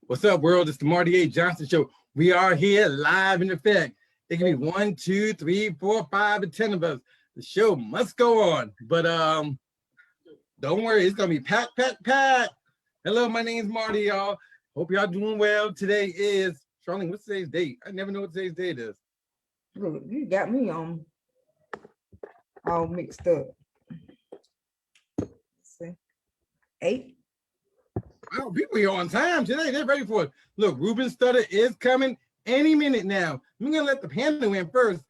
What's up, world? It's the Marty A. Johnson Show. We are here live in effect. It can be 1, 2, 3, 4, 5, and 10 of us. The show must go on. But don't worry, it's gonna be packed. Hello, my name's Marty, y'all. Hope y'all doing well. Today is Charlene. What's today's date? I never know what today's date is. You got me on all mixed up. Let's see. 8. Wow, people here on time today. They're ready for it. Look, Ruben Studdard is coming any minute now. I'm gonna let the panel in first.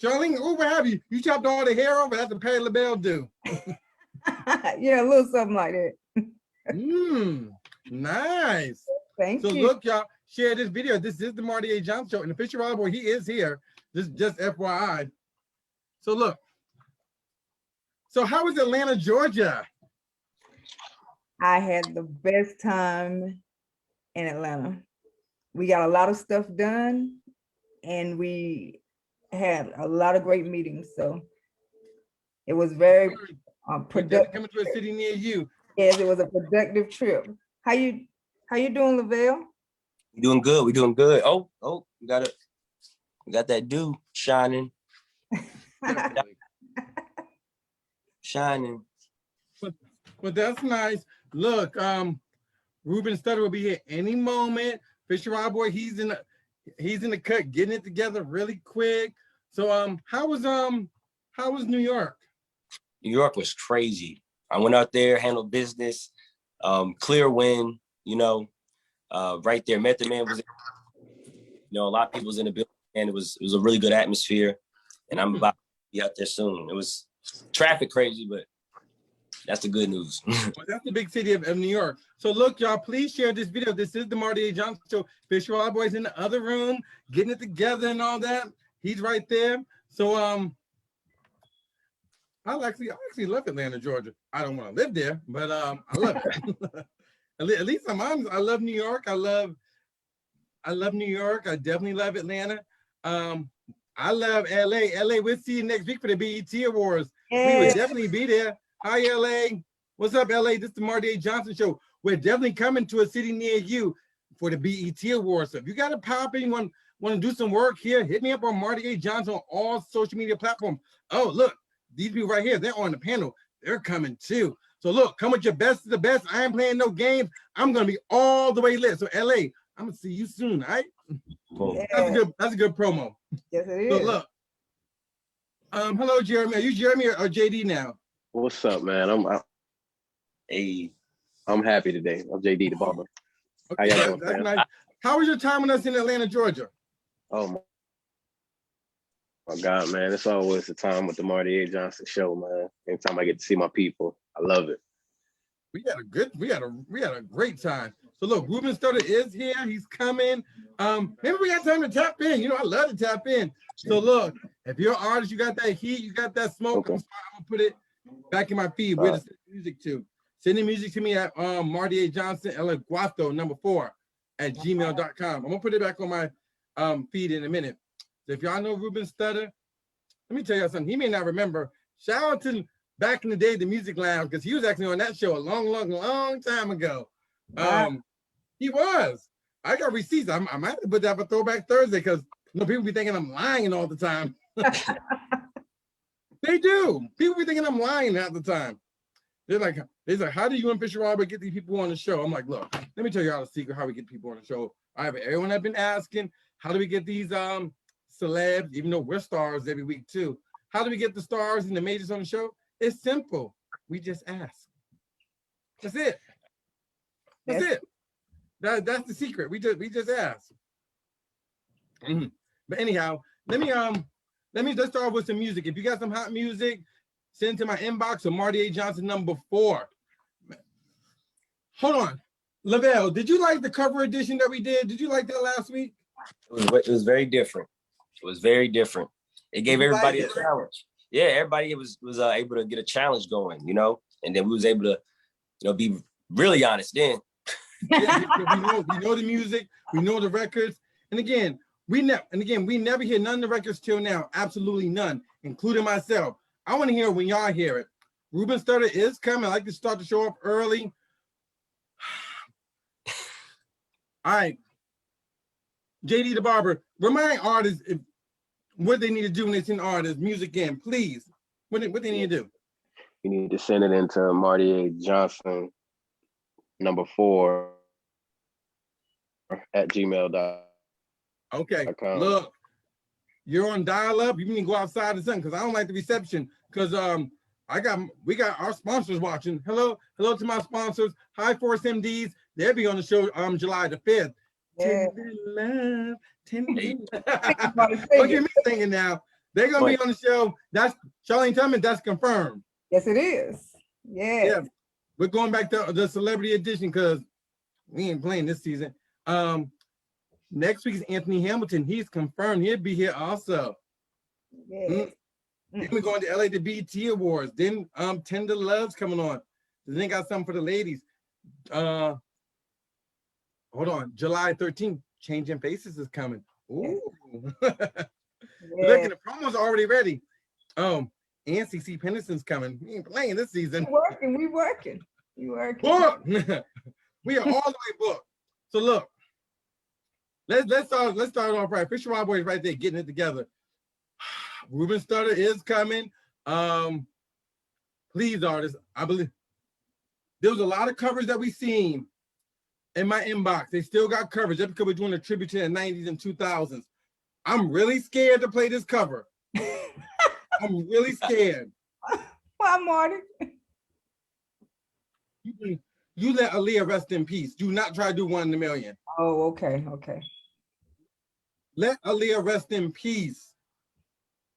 Charlene, what have you? You chopped all the hair off, that's what Patti LaBelle do. Yeah, a little something like that. Nice. Thank you. So look, y'all, share this video. This is the Marty A. Johnson Show, and the Fisher Rod Boy, he is here. Just FYI. So look. So how was Atlanta, Georgia? I had the best time in Atlanta. We got a lot of stuff done, and we had a lot of great meetings. So it was very productive. Coming to a city near you. Yes, it was a productive trip. How you doing, Lavelle? We doing good. We doing good. Oh, we got that dew shining. Shining. But that's nice. Look, Ruben Studdard will be here any moment. Fisher Rod Boy, he's in the cut, getting it together really quick. So how was New York? New York was crazy. I went out there, handled business, clear win, right there. Method Man was, a lot of people was in the building, and it was a really good atmosphere. And I'm about to be out there soon. It was traffic crazy, but that's the good news. Well, that's the big city of New York. So look, y'all, please share this video. This is the Marty A. Johnson Show. Fisher Rod Boy's in the other room, getting it together and all that. He's right there. So I actually love Atlanta, Georgia. I don't want to live there, but I love it. At least I'm honest. I love New York. I love New York. I definitely love Atlanta. I love LA. LA, we'll see you next week for the BET Awards. We would definitely be there. Hi, LA. What's up, LA? This is the Marty A. Johnson Show. We're definitely coming to a city near you for the BET Awards. So if you got a pop and you want to do some work here, hit me up on Marty A. Johnson on all social media platforms. Oh, look, these people right here, they're on the panel. They're coming too. So look, come with your best of the best. I ain't playing no games. I'm going to be all the way lit. So LA, I'm going to see you soon, all right? Cool. That's a good promo. Yes, it is. So look, hello, Jeremy. Are you Jeremy or JD now? What's up, man? I'm happy today. I'm JD the barber. Okay, how y'all doing, nice. How was your time with us in Atlanta, Georgia? Oh my God, man! It's always the time with the Marty A. Johnson Show, man. Anytime I get to see my people, I love it. We had a great time. So look, Ruben Studdard is here. He's coming. Maybe we got time to tap in. I love to tap in. So look, if you're an artist, you got that heat, you got that smoke. Okay. I'm gonna put it back in my feed. Where to send music to? Send the music to me at Marty A. Johnson Guato #4 at gmail.com. I'm gonna put it back on my feed in a minute. So if y'all know Ruben Studdard, let me tell y'all something. He may not remember. Shout out to back in the day, the Music Lounge, because he was actually on that show a long time ago. He was. I got receipts. I might have to put that for Throwback Thursday because people be thinking I'm lying all the time. They do. People be thinking I'm lying half the time. They're like, how do you and Fisher Rod Boy get these people on the show? I'm like, look, let me tell you all the secret how we get people on the show. Everyone have been asking, how do we get these celebs, even though we're stars every week too? How do we get the stars and the majors on the show? It's simple. We just ask. That's it. That's it. That's the secret. We just ask. But anyhow, let's start with some music. If you got some hot music, send it to my inbox or Marty A. Johnson #4. Hold on. Lavelle, did you like the cover edition that we did? Did you like that last week? It was very different. It was very different. It gave everybody a challenge. Yeah, everybody was able to get a challenge going, and then we was able to, be really honest then. Yeah, we know the music, we know the records, and again, we never hear none of the records till now. Absolutely none, including myself. I want to hear when y'all hear it. Ruben Studdard is coming. I like to start the show up early. All right. JD the Barber, remind artists what they need to do when they send artists music in, please. What they need to do? You need to send it into Marty A. Johnson #4 at gmail.com. Okay, look, you're on dial-up. You need to go outside or something, because I don't like the reception. Because we got our sponsors watching. Hello to my sponsors. High Force MDs. They'll be on the show July the 5th. Yeah. Tender love. Look at me singing now. They're gonna be on the show. That's Charlene Tubman. That's confirmed. Yes, it is. Yes. Yeah, we're going back to the celebrity edition because we ain't playing this season. Next week is Anthony Hamilton. He's confirmed. He'll be here also. Yes. Then we're going to LA to BET Awards. Then Tender Love's coming on. Then they got something for the ladies. Hold on, July 13th, Changing Faces is coming. Ooh. Look, at the promos are already ready. And CC Penniston's coming. We ain't playing this season. We working. Booked. We are all the way booked. So look, let's start off right. Fisher Wild Boy is right there getting it together. Ruben Studdard is coming. Please, artists, I believe there was a lot of coverage that we seen in my inbox. They still got coverage just because we're doing a tribute to the 90s and 2000s. I'm really scared to play this cover. I'm really scared. Why, Marty? You let Aaliyah rest in peace. Do not try to do 1 in a million. Oh, okay. Let Aaliyah rest in peace.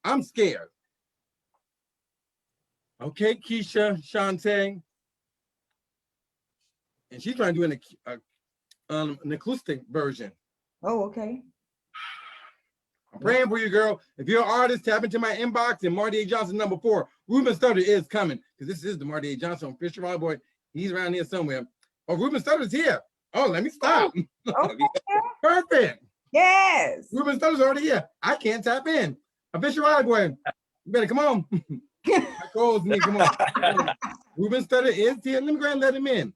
I'm scared. Okay, Keisha, Shantae. And she's trying to do an acoustic version. Oh, okay. I'm praying for you, girl. If you're an artist, tap into my inbox and Marty A. Johnson #4. Ruben Studdard is coming because this is the Marty A. Johnson on Fisher Wild Boy. He's around here somewhere. Oh, Ruben Studdard's here. Oh, let me stop. Okay. Perfect. Yes. Ruben Studdard's already here. I can't tap in. Fisher Wild Boy, you better come on. My calls me, come on. Ruben Studdard is here. Let me go ahead and let him in.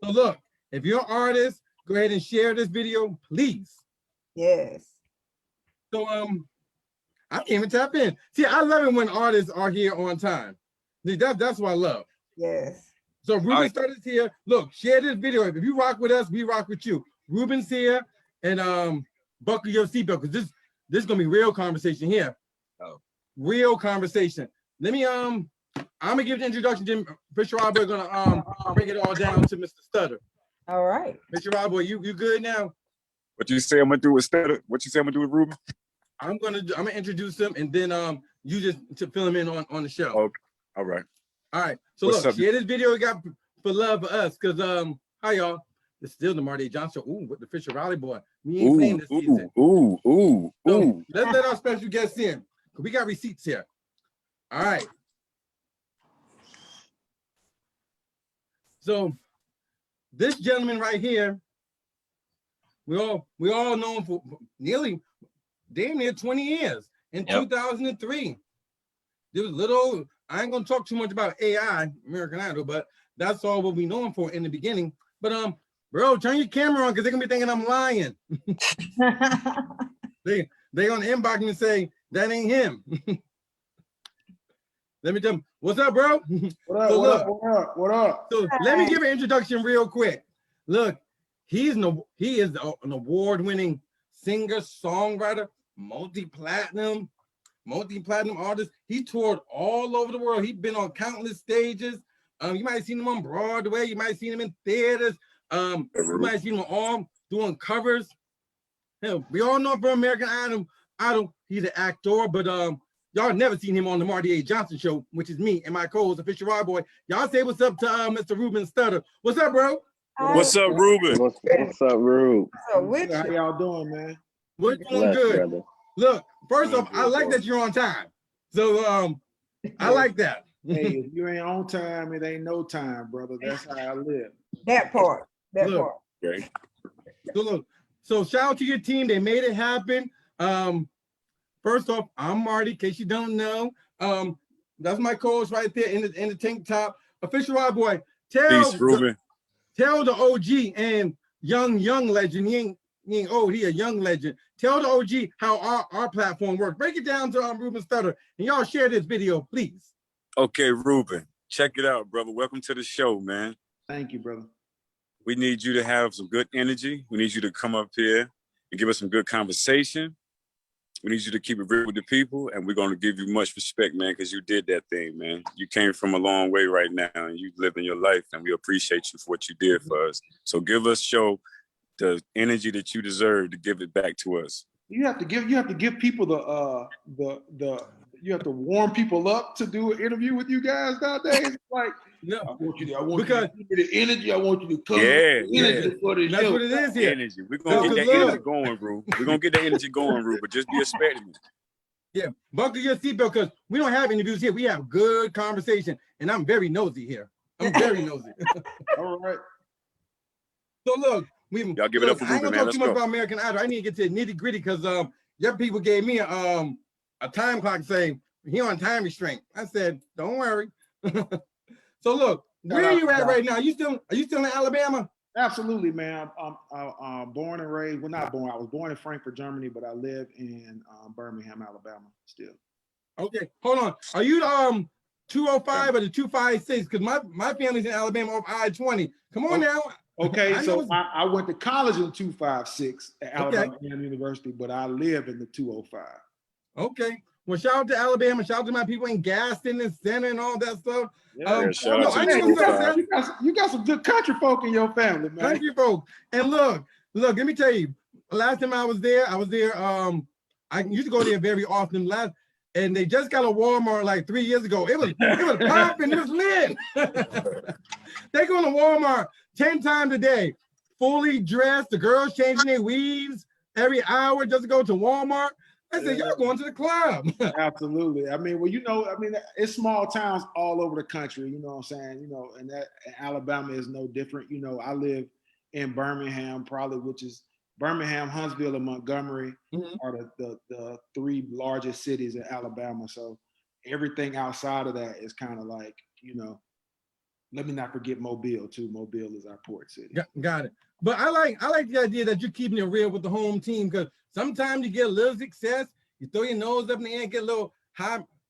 So look, if you're an artist, go ahead and share this video, please. Yes. So I can't even tap in. See, I love it when artists are here on time. That's what I love. Yes. So Ruben Studdard's here. Look, share this video. If you rock with us, we rock with you. Ruben's here, and buckle your seatbelt because this is gonna be real conversation here. Oh. Real conversation. Let me I'm gonna give the introduction to Fisher Wild Boy. Gonna bring it all down to Mr. Studdard. All right. Fisher Wild Boy, you good now? What you say I'm gonna do with Studdard? What you say I'm gonna do with Ruben? I'm gonna introduce him, and then you just to fill him in on the show. Okay. All right. All right. So What's look, up? share this video we got for love for us, cause hi y'all. It's still the Marty A. Johnson. Ooh, with the Fisher Raleigh boy. We ain't playing this season. So let's let our special guests in. Cause we got receipts here. All right. So this gentleman right here, we all know him for nearly damn near 20 years. In 2003, there was little. I ain't gonna talk too much about AI, American Idol, but that's all what we know him for in the beginning. But bro, turn your camera on because they're gonna be thinking I'm lying. They gonna inbox me and say that ain't him. Let me tell them, what's up, bro? What up? So let me give an introduction real quick. Look, he is an award-winning singer, songwriter, multi-platinum artist. He toured all over the world. He's been on countless stages. You might have seen him on Broadway. You might have seen him in theaters. You might have seen him all doing covers. Hell, we all know from American Idol, he's an actor, but y'all never seen him on the Marty A. Johnson show, which is me and my co-host, Fisher Wild Boy. Y'all say what's up to Mr. Ruben Studdard. What's up, bro? What's up, Ruben? What's up, Rube? So with How you. y'all doing, man? We're doing Bless, good. brother. Look, first off, I like that you're on time. So I like that. Hey, if you ain't on time, it ain't no time, brother. That's how I live. That part. That Look. part. Okay. So look, so shout out to your team. They made it happen. First off, I'm Marty, in case you don't know. That's my co-host right there in the tank top. Official Wild Boy, Peace, Ruben. tell the OG and young legend. He ain't old, he a young legend. Tell the OG how our platform works. Break it down to Ruben Studdard, and y'all share this video, please. Okay, Ruben, check it out, brother. Welcome to the show, man. Thank you, brother. We need you to have some good energy. We need you to come up here and give us some good conversation. We need you to keep it real with the people, and we're going to give you much respect, man, because you did that thing, man. You came from a long way right now, and you living your life, and we appreciate you for what you did for us. So show the energy that you deserve to give it back to us. You have to give people you have to warm people up to do an interview with you guys nowadays. Like, No, I want you to give me the energy. I want you to come. Yeah, Energy for the that's show. what it is here. Energy. We're going to No, get 'cause that look. energy going, bro. We're going to get that energy going, bro, but just be expecting it. Yeah, buckle your seatbelt because we don't have interviews here. We have good conversation, and I'm very nosy here. I'm very nosy. All right. So look, Y'all give it up for I ain't Ruben, gonna man. talk Let's too much go. about American Idol. I need to get to the nitty gritty because your people gave me a time clock saying he on time restraint. I said, don't worry. So look, where are you at right now? Are you still in Alabama? Absolutely, man. I'm born and raised. Well, not born. I was born in Frankfurt, Germany, but I live in Birmingham, Alabama. Still. Okay, hold on. Are you 205 or the 256? Because my family's in Alabama off I-20. Come on now. Okay, I so know- I went to college in 256 at Alabama Okay. A&M University, but I live in the 205. Okay. Well, shout out to Alabama. Shout out to my people in Gaston and Center and all that stuff. Yeah, shout no, out to I the know you, what's up, 205. man. you got some good country folk in your family, man. Country folk. And look, let me tell you, last time I was there, I used to go there very often. And they just got a Walmart like 3 years ago. It was popping, it was lit. They go to Walmart 10 times a day, fully dressed. The girls changing their weaves every hour just to go to Walmart. I said, y'all going to the club. Absolutely. I mean, well, it's small towns all over the country, you know what I'm saying? And Alabama is no different. I live in Birmingham, which is Birmingham, Huntsville, and Montgomery are the three largest cities in Alabama. So everything outside of that is kind of like, let me not forget Mobile too. Mobile is our port city. Got it. But I like the idea that you're keeping it real with the home team because sometimes you get a little success, you throw your nose up in the air, get a little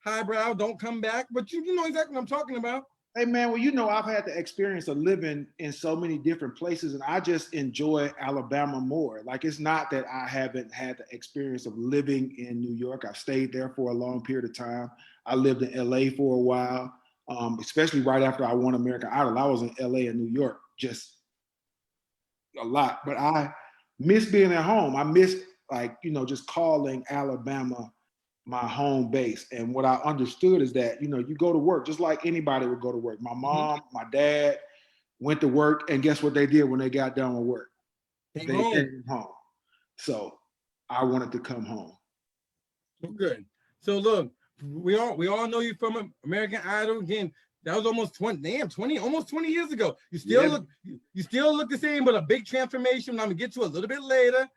highbrow, don't come back. But you know exactly what I'm talking about. Hey man, well, I've had the experience of living in so many different places and I just enjoy Alabama more. Like, it's not that I haven't had the experience of living in New York. I've stayed there for a long period of time. I lived in LA for a while, especially right after I won American Idol. I was in LA and New York just a lot, but I miss being at home. I miss just calling Alabama my home base. And what I understood is that, you go to work just like anybody would go to work. My mom, my dad went to work, and guess what they did when they got done with work? They came home. So I wanted to come home. Good. So look, we all know you from American Idol. Again, that was almost 20 years ago. You still look the same, but a big transformation. I'm gonna get to a little bit later.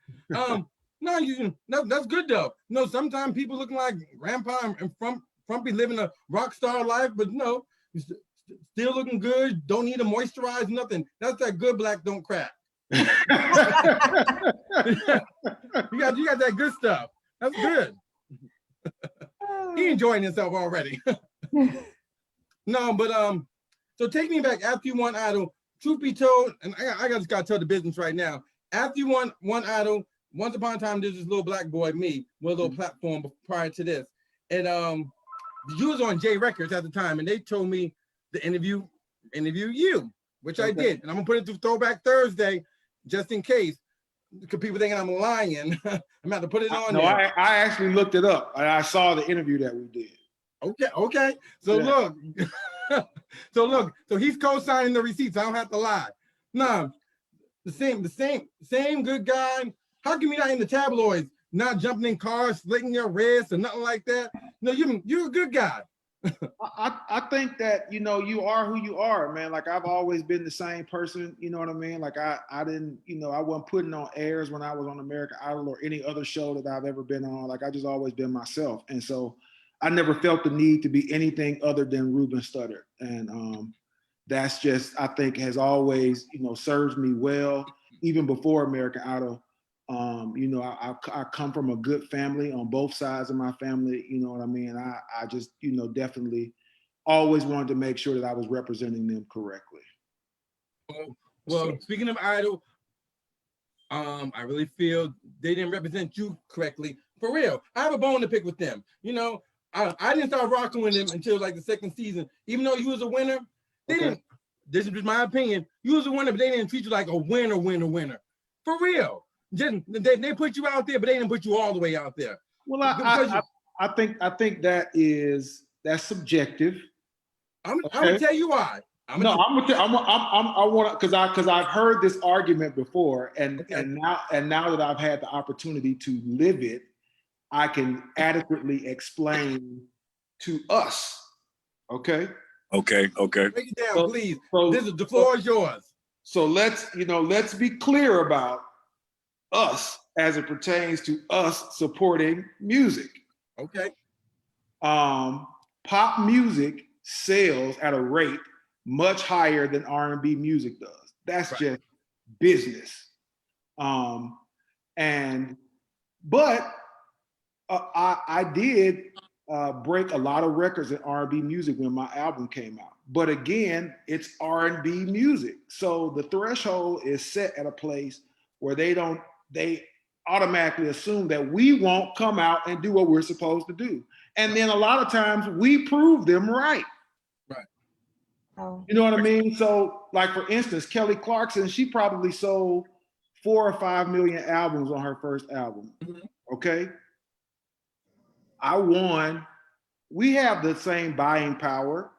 No, that's good though. No, sometimes people looking like grandpa and frumpy living a rock star life, but no, you still looking good. Don't need to moisturize, nothing. That's that good black don't crack. You got that good stuff. That's good. He enjoying himself already. No, but so take me back after you won Idol. Truth be told, and I just gotta tell the business right now. After you won Idol, once upon a time there's this little black boy, me, with a little platform prior to this, and you was on J Records at the time, and they told me to interview you, which I did, and I'm gonna put it through Throwback Thursday, just in case, because people thinking I'm lying. I'm about to put it on there. I actually looked it up, and I saw the interview that we did. Okay. So look, so he's co-signing the receipts. I don't have to lie. No, the same good guy. How come you're not in the tabloids, not jumping in cars, slitting your wrists or nothing like that? No, you're a good guy. I think that, you are who you are, man. Like, I've always been the same person, you know what I mean? Like, I didn't, I wasn't putting on airs when I was on American Idol or any other show that I've ever been on. Like, I just always been myself. And so I never felt the need to be anything other than Ruben Studdard. And that's just, I think, has always, served me well. even before American Idol. You know, I come from a good family on both sides of my family. You know what I mean? I just, you know, definitely always wanted to make sure that I was representing them correctly. Well, speaking of Idol, I really feel they didn't represent you correctly. For real, I have a bone to pick with them. You know, I didn't start rocking with them until like the second season. Even though you was a winner, they Okay. didn't. This is just my opinion. You was a winner, but they didn't treat you like a winner. For real, just they put you out there, but they didn't put you all the way out there. Well, Because I think that's subjective. I'm Okay. gonna tell you why. I want to because I've heard this argument before, and now that I've had the opportunity to live it, I can adequately explain to us. Okay. Okay. break it down, So- please. so- The floor is yours. So let's be clear about us as it pertains to us supporting music. Okay. Pop music sells at a rate much higher than R&B music does. That's Right. just business. But I did break a lot of records in R&B music when my album came out. But again, it's R&B music. So the threshold is set at a place where they automatically assume that we won't come out and do what we're supposed to do. And then a lot of times we prove them right. Oh, You know what I mean? So like, for instance, Kelly Clarkson, she probably sold 4 or 5 million albums on her first album. Mhm. Okay. We have the same buying power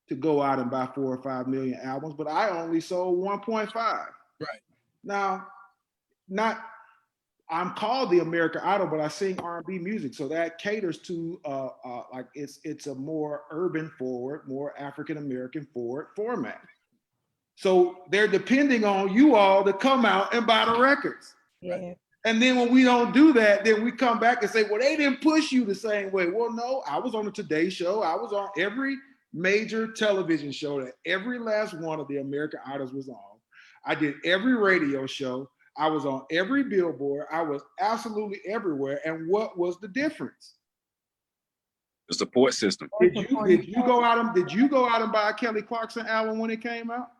to go out and buy 4 or 5 million albums, but I only sold 1.5. Right. Now, I'm called the American Idol, but I sing R&B music, so that caters to like it's a more urban forward, more African American forward format. So they're depending on you all to come out and buy the records. yeah. And then when we don't do that, then we come back and say, well, they didn't push you the same way. Well, no, I was on the Today Show. I was on every major television show that every last one of the American Idols was on. I did every radio show. I was on every billboard. I was absolutely everywhere. And what was the difference? The support system. Did you go out and buy a Kelly Clarkson album when it came out?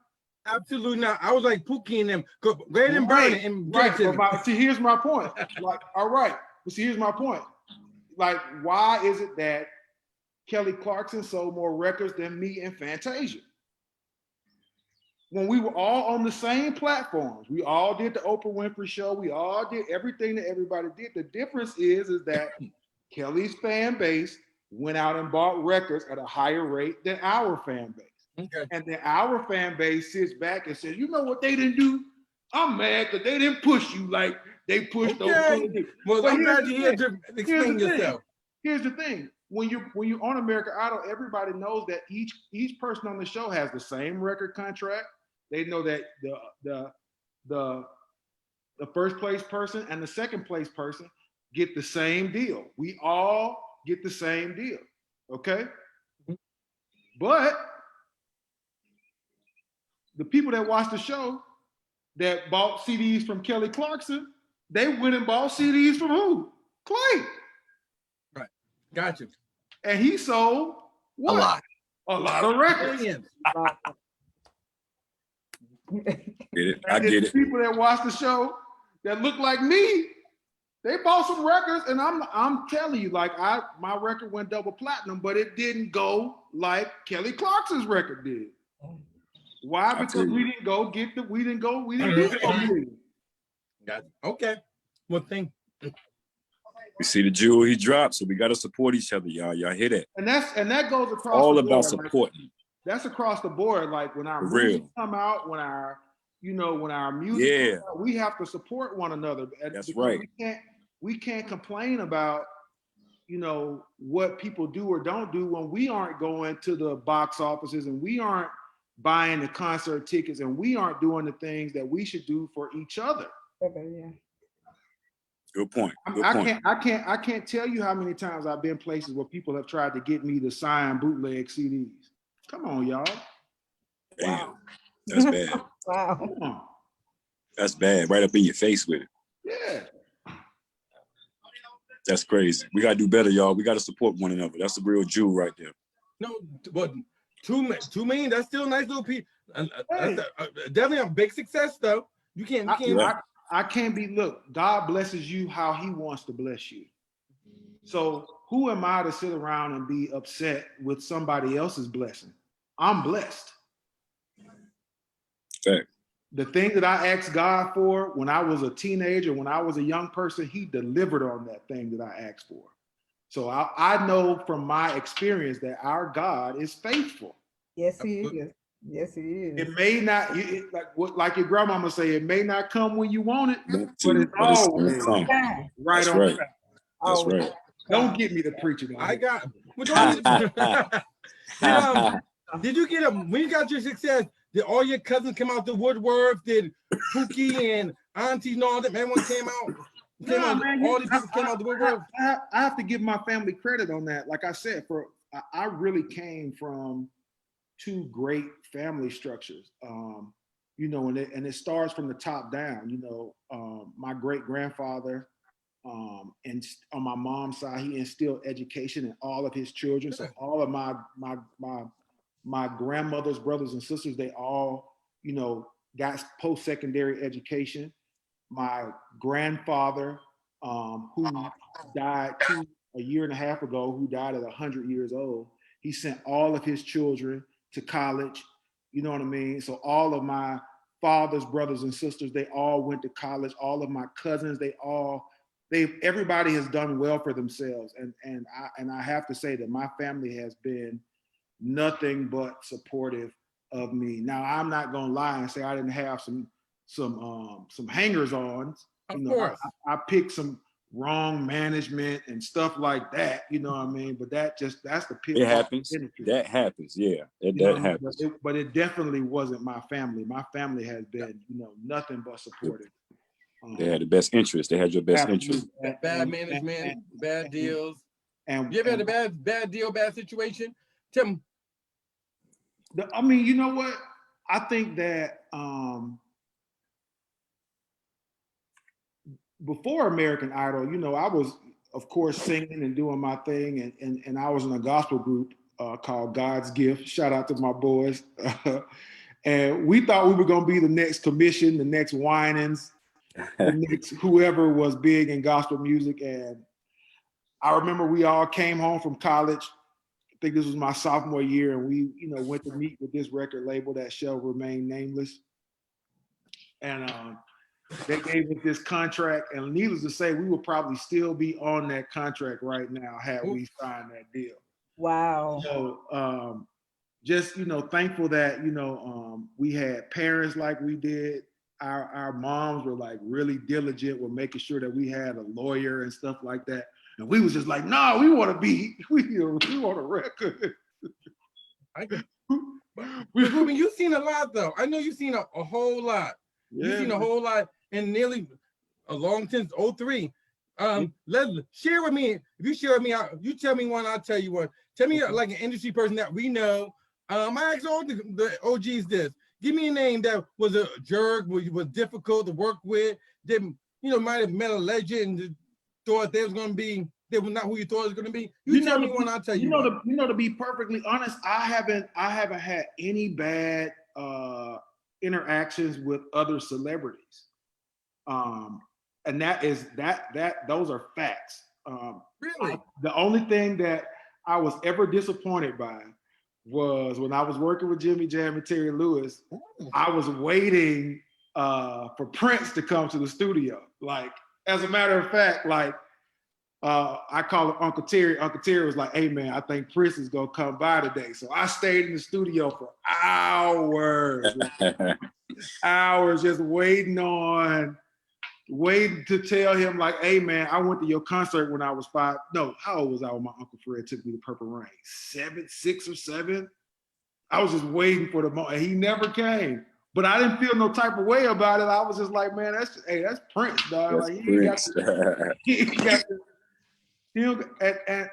Absolutely not. I was like Pookie and them. Go ahead and burn it and Right. give it to me. See, here's my point. Like, all right. But see, here's my point. Like, why is it that Kelly Clarkson sold more records than me and Fantasia? When we were all on the same platforms, we all did the Oprah Winfrey Show. We all did everything that everybody did. The difference is that Kelly's fan base went out and bought records at a higher rate than our fan base. Okay. And then our fan base sits back and says, you know what they didn't do? I'm mad because they didn't push you like they pushed those other people. Well, But I'm here's glad the you're here thing. to explain yourself. Here's the thing. When you're on American Idol, everybody knows that each person on the show has the same record contract. They know that the first place person and the second place person get the same deal. We all get the same deal. Okay? But the people that watch the show that bought CDs from Kelly Clarkson, they went and bought CDs from who? Clay. Right. Gotcha. And he sold what? A lot of records. Millions. Get it? I And then get the it. people that watch the show that look like me, they bought some records, and I'm telling you, like, my record went double platinum, but it didn't go like Kelly Clarkson's record did. Why? Because we didn't go get we didn't do it. Gotcha. Okay. Well, We see the jewel he dropped, so we got to support each other, y'all. Y'all hear that? And that goes across All the about board. Like, supporting. that's across the board. Like, when our For real. movies come out, when our music Yeah. comes out, we have to support one another. That's Because right. We can't complain about what people do or don't do when we aren't going to the box offices and we aren't buying the concert tickets and we aren't doing the things that we should do for each other. Yeah. Good point. Good I point. can't tell you how many times I've been places where people have tried to get me to sign bootleg CDs. Come on, y'all. Damn. That's bad. Wow. Come on. That's bad. Right up in your face with it. Yeah. That's crazy. We gotta do better, y'all. We gotta support one another. That's the real jewel right there. No, but 2 million, that's still a nice little piece. Hey. Definitely a big success though. You can't. Right. I can't be, look, God blesses you how he wants to bless you. So who am I to sit around and be upset with somebody else's blessing? I'm blessed. Fact. The thing that I asked God for when I was a teenager, when I was a young person, he delivered on that thing that I asked for. So I know from my experience that our God is faithful. Yes, he is. Yes, he is. It may not, like your grandmama say, it may not come when you want it, but it's But it's always gonna come. Fine. right That's on right. track. That's Always. right. Don't get me to preaching. I got. Did you get a when you got your success? Did all your cousins come out the woodwork? Did Pookie and Auntie and all that? Everyone came out. Nah, man, All these people came out the woodwork. I have to give my family credit on that. Like I said, I really came from two great family structures. You know, and it starts from the top down. You know, my great grandfather, and on my mom's side, he instilled education in all of his children. So all of my grandmother's brothers and sisters, they all, you know, got post-secondary education. My grandfather, who died a year and a half ago, who died at 100 years old, he sent all of his children to college. You know what I mean? So all of my father's brothers and sisters, they all went to college. All of my cousins, everybody has done well for themselves. And I have to say that my family has been nothing but supportive of me. Now, I'm not gonna lie and say I didn't have some hangers-ons. Of You know, course. I picked some wrong management and stuff like that. You know what I mean? But that's the pitfall. It happens. of industry. That happens. Yeah. You know what That I mean? happens. But it definitely wasn't my family. My family has been, you know, nothing but supportive. They had the best interest. They had your best interest. Absolutely. Bad management, bad deals. And You ever had a bad deal, bad situation? Tim, I mean, you know what? I think that before American Idol, you know, I was, of course, singing and doing my thing, and I was in a gospel group called God's Gift. Shout out to my boys. And we thought we were going to be the next Commission, the next Winans, the next whoever was big in gospel music. And I remember we all came home from college. I think this was my sophomore year, and we, you know, went to meet with this record label that shall remain nameless. And they gave us this contract, and needless to say, we would probably still be on that contract right now had we signed that deal. Wow. So just, you know, thankful that, you know, we had parents like we did. Our moms were like really diligent with making sure that we had a lawyer and stuff like that. And we was just like, no, we want a record. Ruben, you've seen a lot though. I know you've seen a whole lot. Yeah, You've seen a whole lot in nearly a long since 03. Share with me. If you share with me, you tell me one, I'll tell you one. Tell me like an industry person that we know. I asked all the OGs this. Give me a name that was a jerk, was difficult to work with, didn't, you know, might have met a legend and thought they were not who you thought it was going to be. You tell me one, I'll tell you. You know, to be perfectly honest, I haven't had any bad interactions with other celebrities. And those are facts. Really? The only thing that I was ever disappointed by was when I was working with Jimmy Jam and Terry Lewis. I was waiting for Prince to come to the studio. Like, as a matter of fact, like I call him Uncle Terry. Uncle Terry was like, "Hey man, I think Prince is gonna come by today." So I stayed in the studio for hours, hours, just waiting to tell him like, "Hey man, I went to your concert when I was 5. No, how old was I when my Uncle Fred took me to Purple Rain? 6 or 7. I was just waiting for the moment. He never came, but I didn't feel no type of way about it. I was just like, man, that's Prince, dog. That's like Prince.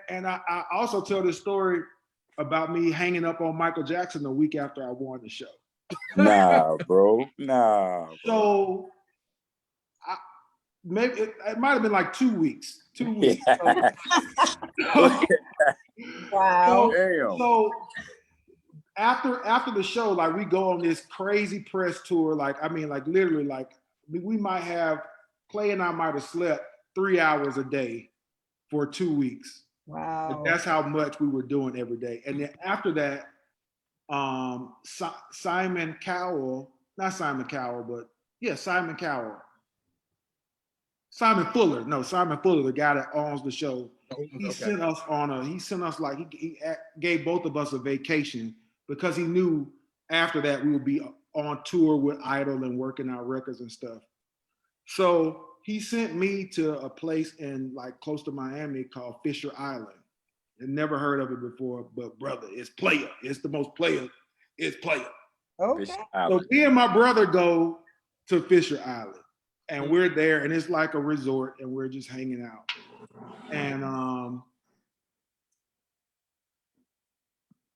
And I also tell this story about me hanging up on Michael Jackson the week after I won the show. Nah, bro. Nah. So maybe it might have been like 2 weeks. 2 weeks. Wow. Damn. So after the show, like we go on this crazy press tour. Like, I mean, like literally, like we might have Clay and I might have slept 3 hours a day for 2 weeks. But Wow. that's how much we were doing every day. And then after that, Simon Cowell, not Simon Cowell, but yeah, Simon Cowell. Simon Fuller, no, Simon Fuller, the guy that owns the show. He Okay. sent us like he gave both of us a vacation because he knew after that we would be on tour with Idol and working our records and stuff. So he sent me to a place in like close to Miami called Fisher Island. I'd never heard of it before, but brother, it's player. It's the most player. It's player. Okay. So me and my brother go to Fisher Island, and we're there, and it's like a resort, and we're just hanging out. And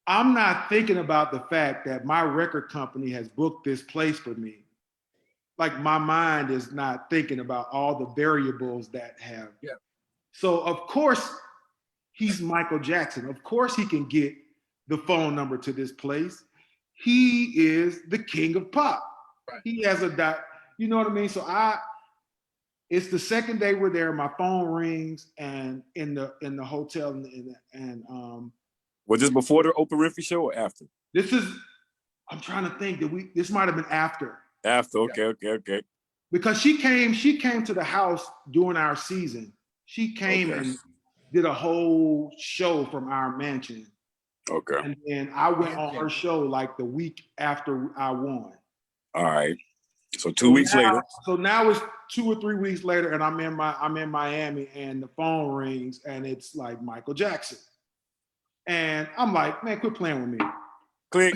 I'm not thinking about the fact that my record company has booked this place for me. Like my mind is not thinking about all the variables that have. Yeah. So of course he's Michael Jackson. Of course he can get the phone number to this place. He is the king of pop. Right. He has you know what I mean? So it's the second day we're there. My phone rings, and in the hotel, and Was this before the Oprah Winfrey show or after? I'm trying to think that this might have been after. After, okay. Because she came to the house during our season. She came Okay. and did a whole show from our mansion. Okay. And then I went on her show like the week after I won. All right. So 2 weeks later. So now it's 2 or 3 weeks later, and I'm in Miami, and the phone rings, and it's like Michael Jackson. And I'm like, man, quit playing with me. Click.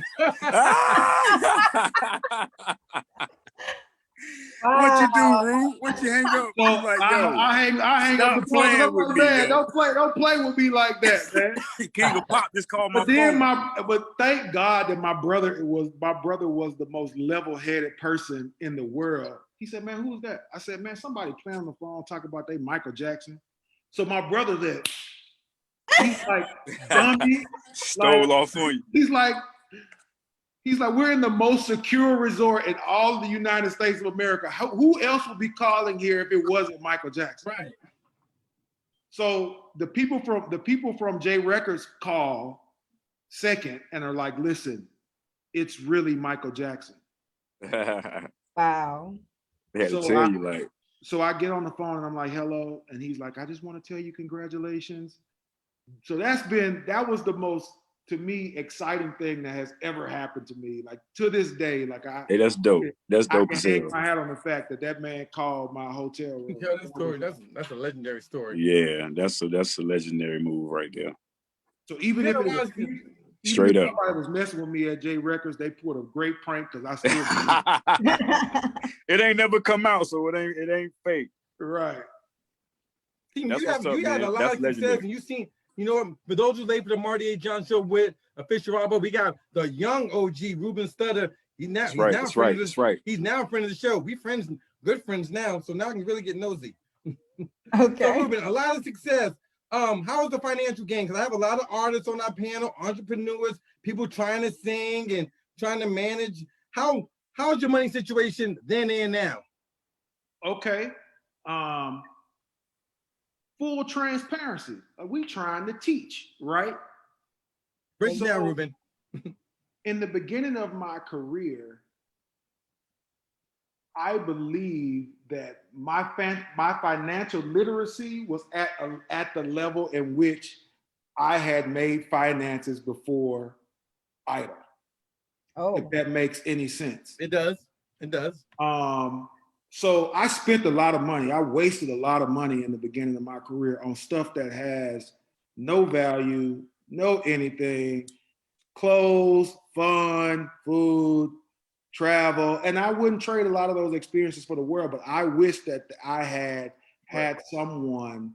What you do, Rue? What you hang up? So You like, yo, I hang stop up the playing phone. with me, Man, yo. don't play with me like that, man. King of Pop just called my But then phone. but thank God that my brother was the most level-headed person in the world. He said, man, who's that? I said, man, somebody playing on the phone talking about they Michael Jackson. So my brother there, he's like, dummy. Stole off on you. He's like, we're in the most secure resort in all of the United States of America. Who else would be calling here if it wasn't Michael Jackson? Right. So the people from J Records call second and are like, listen, it's really Michael Jackson. Wow. They had to So tell you, like, So I get on the phone and I'm like, hello. And he's like, I just want to tell you congratulations. So that was the most, to me, exciting thing that has ever happened to me. Like to this day, like hey, that's dope. That's I dope can as hang hell. my hat on the fact that man called my hotel room. Yeah, that story. That's a legendary story. Yeah, that's a legendary move right there. So even if Straight up. somebody was messing with me at J Records, they put a great prank because I still It ain't never come out, so it ain't fake. right. Team, That's you what's up, had man. a lot That's of success, legendary. and you seen, you know, for those who late for the Marty A. John show with Official Robo, we got the young OG Ruben Studdard. That's right. That's right. He's now a friend of the show. We friends, good friends now, so now I can really get nosy. So Okay. Ruben, a lot of success. How is the financial game? Because I have a lot of artists on our panel, entrepreneurs, people trying to sing and trying to manage. How's your money situation then and now? Okay. Full transparency. We trying to teach, right? Break it down, So- Ruben. In the beginning of my career, I believe that my financial literacy was at the level in which I had made finances before Idol, Oh, if that makes any sense. It does. It does. So I spent a lot of money. I wasted a lot of money in the beginning of my career on stuff that has no value, no anything, clothes, fun, food, travel. And I wouldn't trade a lot of those experiences for the world, but I wish that I had someone,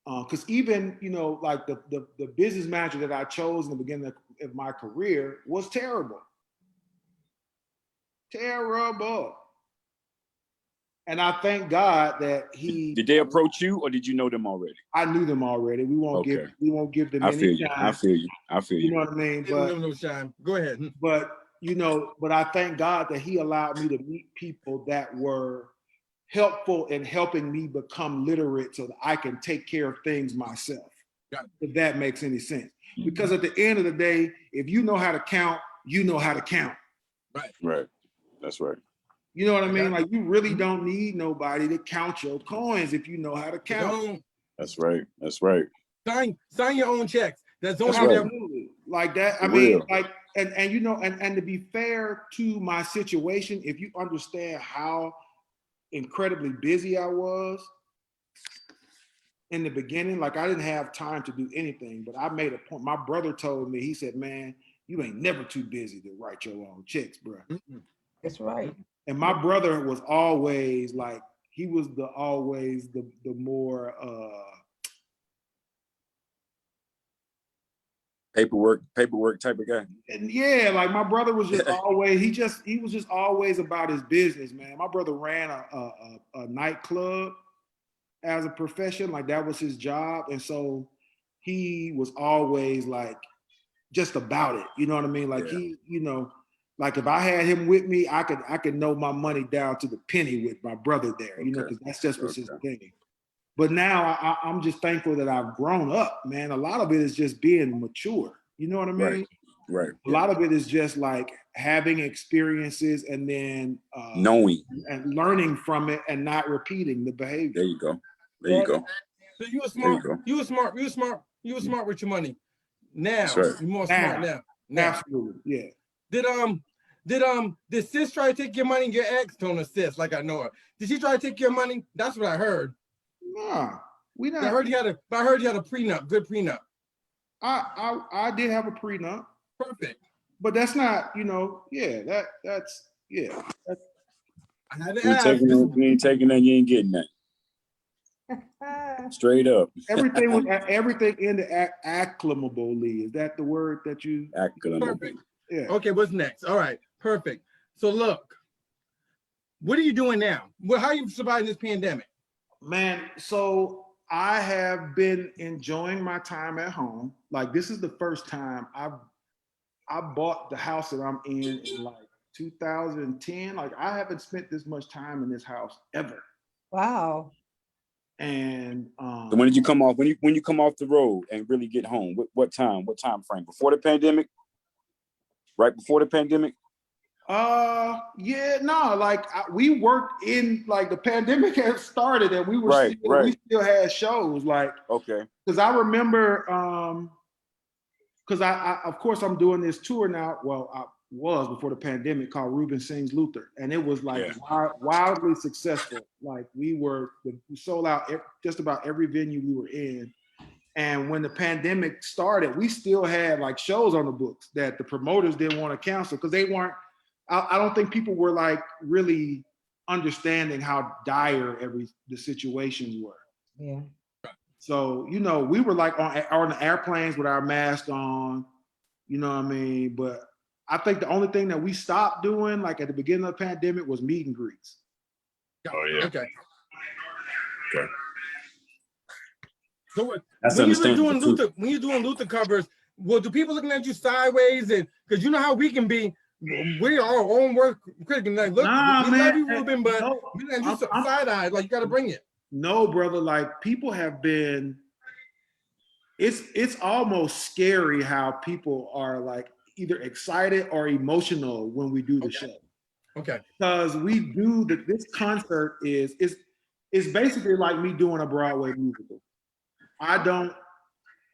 because even, you know, like the business manager that I chose in the beginning of my career was terrible. Terrible. And I thank God that he. Did they approach you, or did you know them already? I knew them already. We won't Okay. give them I any feel you. I time. feel you. I feel You you. know what I mean? Give them no shine. Go ahead. But I thank God that he allowed me to meet people that were helpful in helping me become literate so that I can take care of things myself. Got it. If that makes any sense. Because at the end of the day, if you know how to count, you know how to count. Right. That's right. You know what I I mean? got Like you really don't need nobody to count your coins if you know how to count. Don't That's right. That's right. sign your own checks. That's only That's right. Absolutely. Like that. I For mean, real. like, and you know, and to be fair to my situation, if you understand how incredibly busy I was in the beginning, like I didn't have time to do anything, but I made a point. My brother told me, he said, man, you ain't never too busy to write your own checks, bro. Mm-mm. That's right. And my brother was always like, he was always the more Paperwork type of guy. and yeah, like my brother was just always, he was just always about his business, man. My brother ran a nightclub as a profession, like that was his job. And so he was always like just about it. You know what I mean? Like Yeah. he, you know, like if I had him with me, I could know my money down to the penny with my brother there, you know, Okay. because that's just what's his Okay. thing. But now I'm just thankful that I've grown up, man. A lot of it is just being mature. You know what I mean? Right. A lot of it is just like having experiences and then Knowing. and learning from it and not repeating the There behavior. you go. There you go. So you were There you smart. go. You were smart. You were smart. You were smart with your money. Now That's right. you're more smart now. Now. Absolutely, yeah. Did sis try to take your money? Your ex don't assist, like I know her. Did she try to take your money? That's what I heard. Nah, we I not. heard you had a prenup, good prenup. I did have a prenup, Perfect. but that's not, you know, yeah, that's yeah. I had to You ain't ask. taking that, you ain't taking that, you ain't getting that. Straight up. Everything was everything in the acclimably. Is that the word that you? Perfect. Yeah. Okay, what's next? All right, perfect. So look, what are you doing now? Well, how are you surviving this pandemic? Man, so I have been enjoying my time at home. Like this is the first time I bought the house that I'm in like 2010. Like I haven't spent this much time in this house ever. Wow. And So when did you come off? When you come off the road and really get home? What time? What time frame? Before the pandemic? Right before the pandemic? yeah, no, like we worked in like the pandemic had started and we were Right, still, right. we still had shows like Okay. because I remember because I of course I'm doing this tour now. Well, I was before the pandemic called Ruben Sings Luther, and it was like wildly successful. Like we sold out just about every venue we were in. And when the pandemic started, we still had like shows on the books that the promoters didn't want to cancel because they weren't. I don't think people were like really understanding how dire the situations were. Yeah. So, you know, we were like on the airplanes with our mask on, you know what I mean? But I think the only thing that we stopped doing, like at the beginning of the pandemic, was meet and greets. Oh yeah. Okay. Okay. So what, That's when you were understandable doing too. Luther, when you're doing Luther covers, well, do people looking at you sideways? And because you know how we can be, we are our own work critic. Like, look, Nah, we man, love you, Ruben, but no, we looking at you I'm- side-eyed, like you got to bring it. No, brother, like people have been, it's almost scary how people are like either excited or emotional when we do the show. Okay. Because we do this concert is basically like me doing a Broadway musical. I don't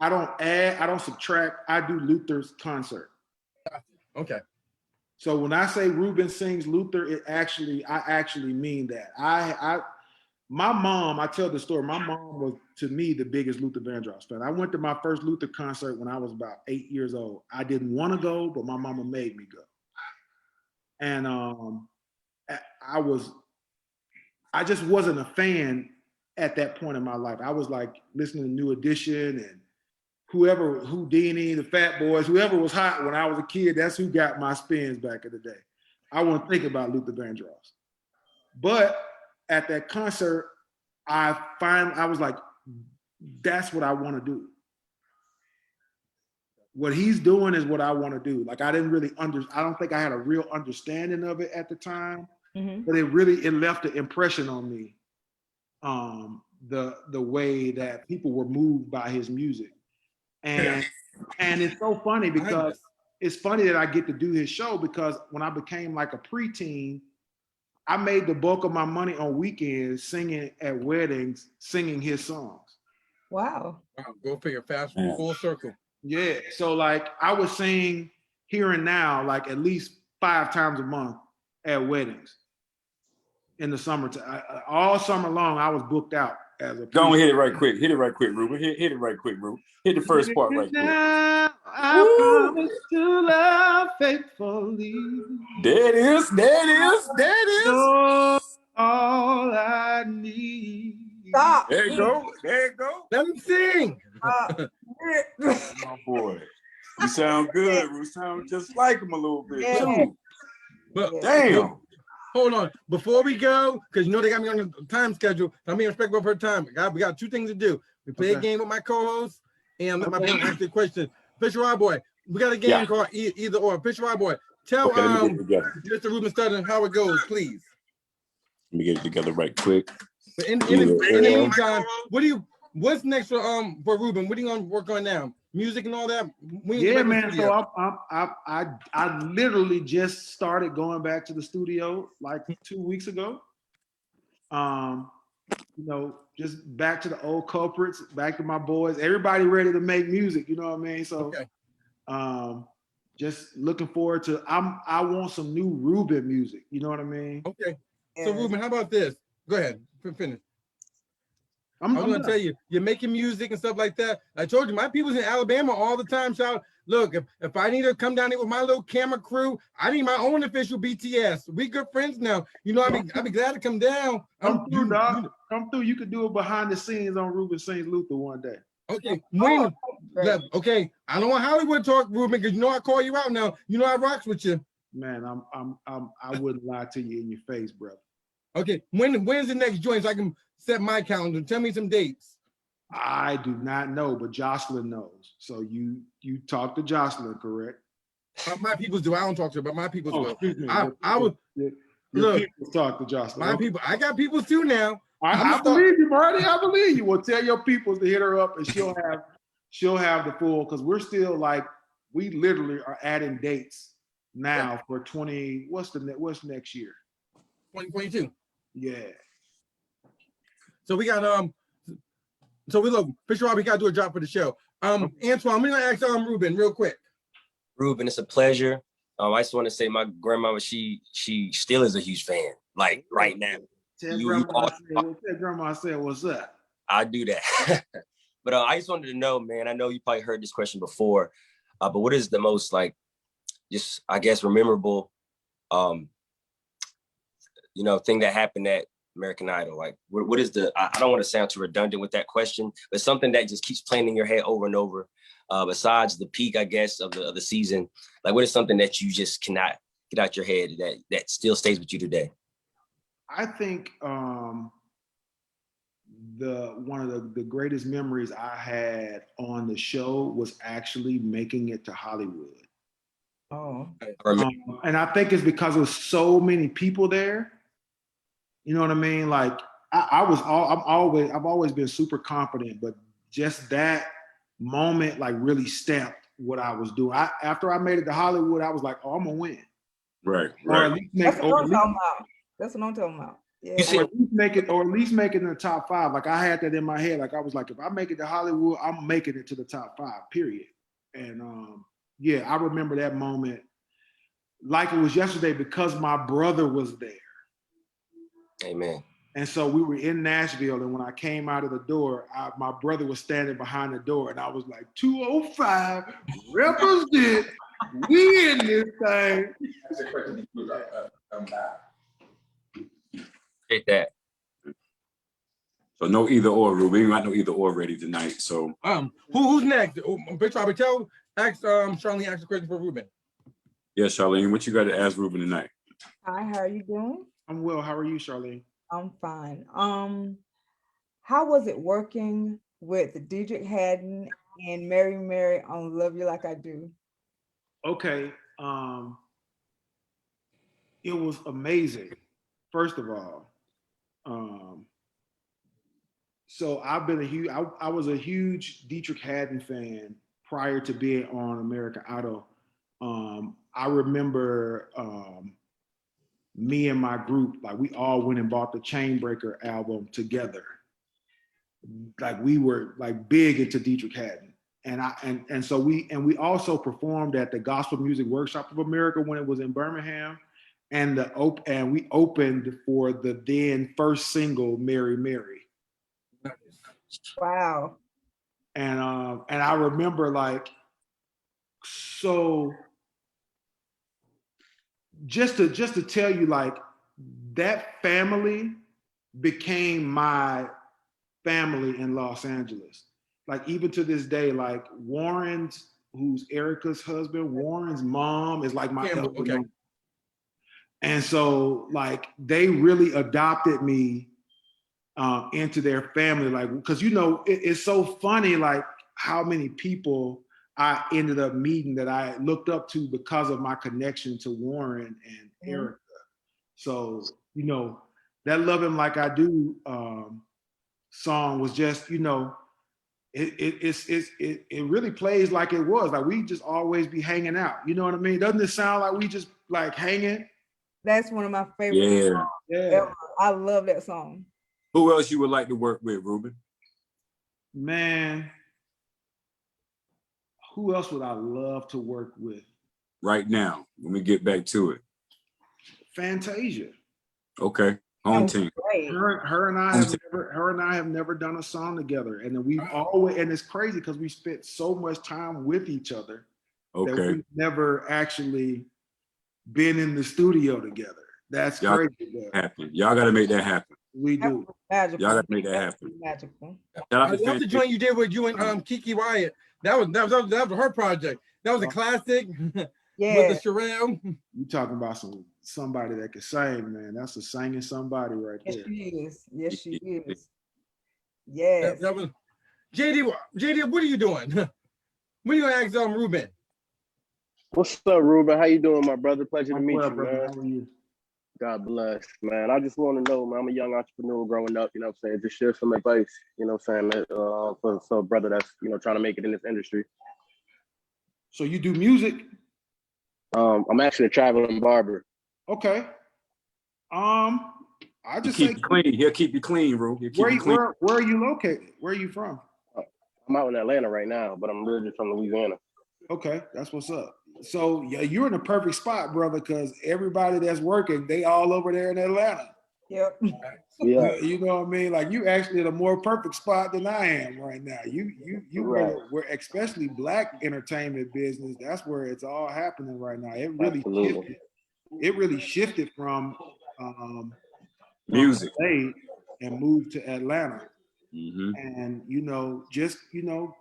add, I don't subtract, I do Luther's concert. Okay. So when I say Ruben Sings Luther, I actually mean that. My mom, I tell the story, my mom was, to me, the biggest Luther Vandross fan. I went to my first Luther concert when I was about 8 years old. I didn't want to go, but my mama made me go. And I just wasn't a fan at that point in my life. I was like listening to New Edition and Houdini, the Fat Boys, whoever was hot when I was a kid, that's who got my spins back in the day. I wouldn't think about Luther Vandross. But at that concert, I was like, that's what I want to do. What he's doing is what I want to do. Like I didn't really I don't think I had a real understanding of it at the time, but it left an impression on me. The way that people were moved by his music. And it's so funny because it's funny that I get to do his show, because when I became like a preteen, I made the bulk of my money on weekends singing at weddings, singing his songs. Wow. Wow, go figure, fast Yeah. full circle. Yeah. So like I would sing Here and Now like at least 5 times a month at weddings in the summertime. All summer long, I was booked out as a Go and hit it right quick. Hit it right quick, Ruben. Hit it right quick, Ruben. Hit the first part right quick. Now, I promise to love faithfully. There it is. There it is. There it is. You're all I need. Stop. There you go. There you go. Let him sing. My boy. You sound good. You sound just like him a little bit, Yeah. too. But Damn. hold on, before we go, because you know they got me on the time schedule. I'm being respectful of her time. We got 2 things to do. We play a Okay. game with my co-host, and let my Okay. brother ask the question. Fisher Rod Boy, we got a game Yeah. called Either Or. Fisher Rod Boy, tell Okay, let me get it together. Mr. Ruben Studden how it goes, please. Let me get it together right quick. But in Either the Or. meantime, what's next for Ruben? What are you gonna work on now? Music and all that? When you Yeah, back in the man. studio? So I literally just started going back to the studio like 2 weeks ago. You know, just back to the old culprits, back to my boys. Everybody ready to make music. You know what I mean? So, Okay. just looking forward to. I want some new Ruben music. You know what I mean? Okay. So Ruben, how about this? Go ahead, finish. I was gonna done. tell you, you're making music and stuff like that. I told you, my people's in Alabama all the time. Shout, look, if I need to come down here with my little camera crew, I need my own official BTS. We good friends now. You know, I'd be glad to come down. Come through, dog. Come through. You could do it behind the scenes on Ruben Sings Luther one day. Okay, Great. okay. I don't want Hollywood talk, Ruben, because you know I call you out now. You know I rocks with you. Man, I wouldn't lie to you in your face, brother. Okay, when's the next joint so I can set my calendar? Tell me some dates. I do not know, but Jocelyn knows. So you talk to Jocelyn, correct? My people's do. I don't talk to her, but my people's will. excuse me. I would Your look. people talk to Jocelyn. My people. I got people's too now. I believe you, Marty. I believe you. Well, tell your peoples to hit her up, and she'll have the full. Because we're still like we literally are adding dates now for 20. What's next year? 2022. Yeah. So we got so we look, Fisher Rob, we gotta do a drop for the show. Antoine, I'm gonna ask Ruben real quick. Ruben, it's a pleasure. I just want to say my grandmama, she still is a huge fan. Like right now. Tell You grandma I said what's up. I do that. But I just wanted to know, man, I know you probably heard this question before, but what is the most like, just I guess memorable, thing that happened at American Idol? Like, what is I don't want to sound too redundant with that question, but something that just keeps playing in your head over and over. Besides the peak, I guess, of the season, like what is something that you just cannot get out your head that still stays with you today? I think one of the greatest memories I had on the show was actually making it to Hollywood. Oh. And I think it's because there's so many people there. You know what I mean? Like I've always been super confident, but just that moment like really stamped what I was doing. After I made it to Hollywood, I was like, oh, I'm gonna win. Right, Or at right. least That's what I'm talking about. That's what I'm talking about. Yeah. You see- or at least make it in the top 5. Like I had that in my head. Like I was like, if I make it to Hollywood, I'm making it to the top 5, period. And yeah, I remember that moment like it was yesterday because my brother was there. Amen. And so we were in Nashville, and when I came out of the door, my brother was standing behind the door, and I was like, 205, represent, we in this thing. Hit that. So no either or, Ruben. We got no either or ready tonight. So Who's next? Bitch, Robert, Charlene asked a question for Ruben. yeah, Charlene, what you got to ask Ruben tonight? Hi, how are you doing? I'm well. How are you, Charlene? I'm fine. How was it working with Dietrich Haddon and Mary Mary on Love You Like I Do? Okay. It was amazing. First of all, so I've been a huge. I was a huge Dietrich Haddon fan prior to being on American Idol. I remember me and my group, like we all went and bought the Chainbreaker album together. Like we were like big into Dietrich Haddon. And so we also performed at the Gospel Music Workshop of America when it was in Birmingham. And we opened for the then first single, Mary Mary. Wow. And I remember like, so just to tell you, like, that family became my family in Los Angeles. Like even to this day, like Warren's, who's Erica's husband, Warren's mom is like my Campbell, elder okay. mom. And so like they really adopted me into their family, like, because you know it's so funny like how many people I ended up meeting that I looked up to because of my connection to Warren and Erica. So you know that Love Him Like I Do song was just, you know, it really plays like it was like we just always be hanging out. You know what I mean? Doesn't it sound like we just like hanging? That's one of my favorite Yeah. songs Yeah, ever. I love that song. Who else you would like to work with, Ruben? man. Who else would I love to work with? Right now, when we get back to it. Fantasia. Okay. That Home was team. great. Her and I have never done a song together, and then we've always, and it's crazy because we spent so much time with each other that Okay. we've never actually been in the studio together. That's Y'all crazy, but happen. Y'all got to make that happen. we That do. was magical. Y'all got to make that That happen. was magical. Shout I out to love the Fantasia. joint you did with you and Kiki Wyatt. That was her project. That was a classic with Yeah. the Sherelle. You talking about somebody that can sing, man. That's a singing somebody right Yes, there. she is. Yes, she is. Yes. That was JD. JD, what are you doing? What are you gonna ask Ruben? What's up, Ruben? How you doing, my brother? Pleasure to I'm meet well, you, brother. man. How are you? God bless, man. I just want to know, man, I'm a young entrepreneur growing up, you know what I'm saying? Just share some advice, you know what I'm saying, for a brother that's, you know, trying to make it in this industry. So you do music? I'm actually a traveling barber. Okay. I He'll just keep say, you clean. He'll keep you clean, Ru. He'll keep you clean. where are you located? Where are you from? I'm out in Atlanta right now, but I'm originally from Louisiana. Okay, that's what's up. So yeah, you're in the perfect spot, brother, because everybody that's working, they all over there in Atlanta. Yep. Yeah, You know what I mean? Like you actually in a more perfect spot than I am right now. You Right. where especially Black entertainment business, that's where it's all happening right now. It really Absolutely. shifted. It really shifted from Music. LA and moved to Atlanta. Mm-hmm. And just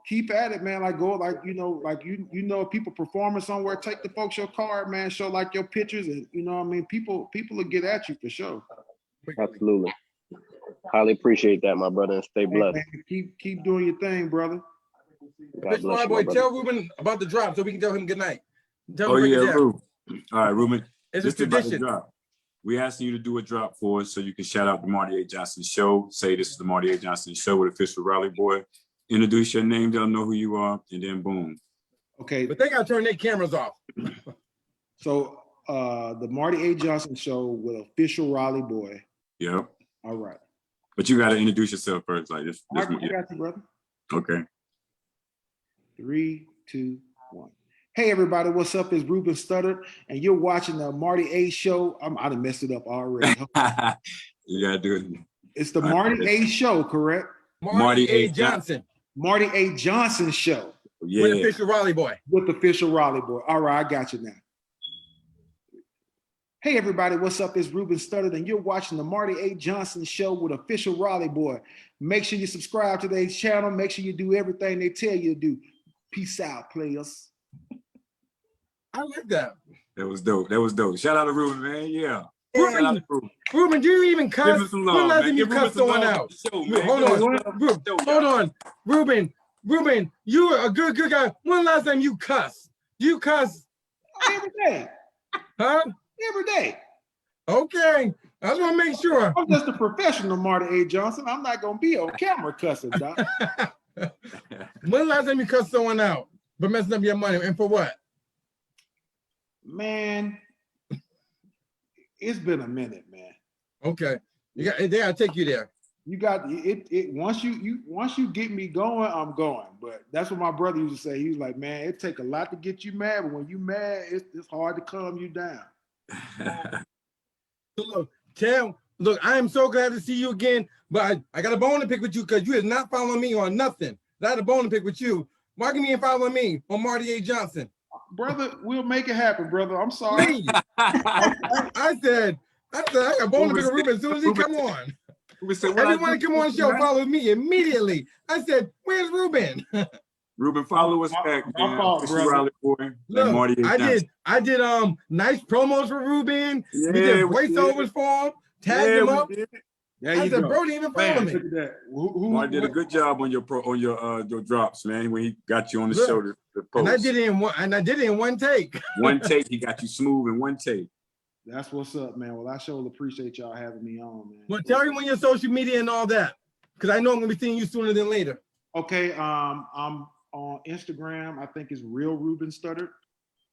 keep at it, man. Like go, like if people performing somewhere, take the folks your card, man. Show like your pictures, and you know what I mean. People will get at you for sure. Absolutely. Highly appreciate that, my brother, and stay Hey, blessed. man, keep doing your thing, brother. God Mr. bless you, my Boy, brother. tell Ruben about the drop so we can tell him good night. Tell him Oh to break yeah, it down. Ru. All right, Ruben. It's This a is about the tradition. drop. We asking you to do a drop for us so you can shout out the Marty A. Johnson Show. Say this is the Marty A. Johnson Show with official Raleigh Boy. Introduce your name, they'll know who you are, and then boom. Okay, But they gotta turn their cameras off. so the Marty A. Johnson Show with official Raleigh Boy. Yep. All right, But you gotta introduce yourself first. Like this I one. got you, brother. Okay. 3, 2, 1. Hey everybody, what's up? It's Ruben Studdard, and you're watching the Marty A. Show. I done messed it up already. You gotta do it. It's the Marty A. Show, correct? Marty A. Johnson Marty A. Johnson Show with Yeah. official Raleigh Boy. with official Raleigh Boy. All right, I got you now. Hey everybody, what's up? It's Ruben Studdard, and you're watching the Marty A. Johnson Show with official Raleigh Boy. Make sure you subscribe to their channel. Make sure you do everything they tell you to do. Peace out, players. I like that. That was dope. That was dope. Shout out to Ruben, man. Yeah. Shout out to Ruben. Ruben, do you even Give cuss? him some When love, last man. time you Give Ruben cussed some someone love out? for the show, You- man. hold Give on. him some love for the show, Hold y'all. on. Ruben, you are a good guy. When last time you cuss? You cuss, Every day. huh? Every day. Okay. I just want to make sure. I'm just a professional, Marty A. Johnson. I'm not gonna be on camera cussing, Doc. When last time you cussed someone out for messing up your money, and for what? Man, it's been a minute, man. Okay. You got. They gotta take you there. You got it. Once you get me going, I'm going. But that's what my brother used to say. He was like, man, it take a lot to get you mad, but when you mad, it's hard to calm you down. So look, I am so glad to see you again, but I got a bone to pick with you because you is not following me on nothing. I had a bone to pick with you. Why can you ain't following me on Marty A. Johnson? Brother, we'll make it happen, brother. I'm sorry. Please. I said, I got a bone to pick with Ruben as soon as he come on. Ruben said, "What I Everyone do, come on the show, man?" follow me immediately. I said, where's Ruben? Ruben, follow us back, My man. fault, Official brother. Raleigh boy. And Look, Marty A. I Johnson. did nice promos for Ruben. Yeah, We did we voiceovers did. for him, tagged Yeah, him we up. did. There I you said, go. bro, didn't even follow Man, me. look at that. Marty did a good job on your drops, man. When he got you on the Look, show to post. And I did it in one take. One take, he got you smooth in one take. That's what's up, man. Well, I sure appreciate y'all having me on, man. Well, tell everyone your social media and all that, because I know I'm gonna be seeing you sooner than later. Okay, I'm on Instagram. I think it's Real Ruben Studdard.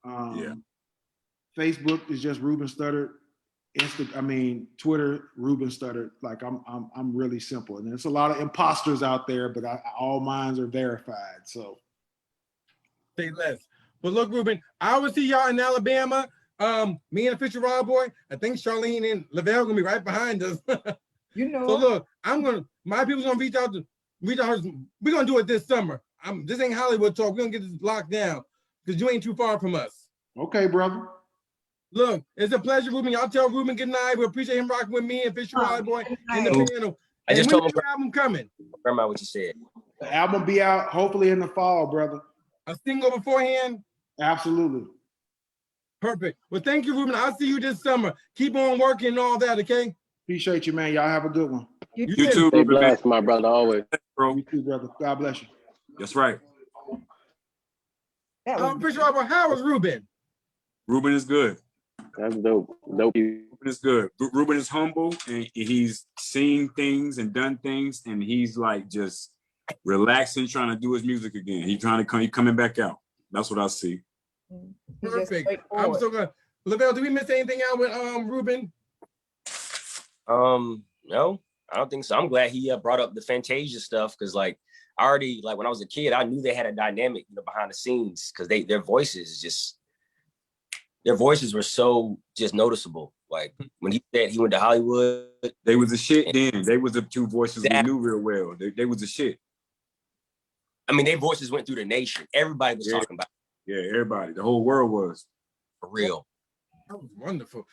Yeah. Facebook is just Ruben Studdard. Twitter, Ruben Studdard. Like I'm really simple, and there's a lot of imposters out there, but all mines are verified. So Say less. But look, Ruben, I will see y'all in Alabama. Me and Official Rod Boy. I think Charlene and Lavelle gonna be right behind us. You know. So look, my people's gonna reach out. We're gonna do it this summer. This ain't Hollywood talk. We're gonna get this locked down because you ain't too far from us. okay, brother. Look, it's a pleasure, Ruben. Y'all tell Ruben good night. We appreciate him rocking with me and Fisher Rod Boy in the Good panel. I just And told when's him, your album coming? grandma, what you said. The album be out hopefully in the fall, brother. A single beforehand? Absolutely. Perfect. Well, thank you, Ruben. I'll see you this summer. Keep on working and all that, okay? Appreciate you, man. Y'all have a good one. You You too. too, Stay Ruben, man. blessed, my brother, always. Bro. You too, brother. God bless you. That's right. That was Fisher Rod Boy, how was Ruben? Ruben is good. That's dope. Dope. Ruben is good. Ruben is humble, and he's seen things and done things, and he's like just relaxing, trying to do his music again. He's trying to come. He's coming back out. That's what I see. he's just Perfect. I'm straightforward. so glad. Lavelle, did we miss anything out with Ruben? No, I don't think so. I'm glad he brought up the Fantasia stuff because, like, I already, like, when I was a kid, I knew they had a dynamic, behind the scenes because their voices were so just noticeable. Like when he said he went to Hollywood, They was the shit then. They was the two voices we knew real well. They was the shit. I mean, their voices went through the nation. Everybody was Yeah. talking about Yeah, everybody. The whole world was. it for real. That was wonderful.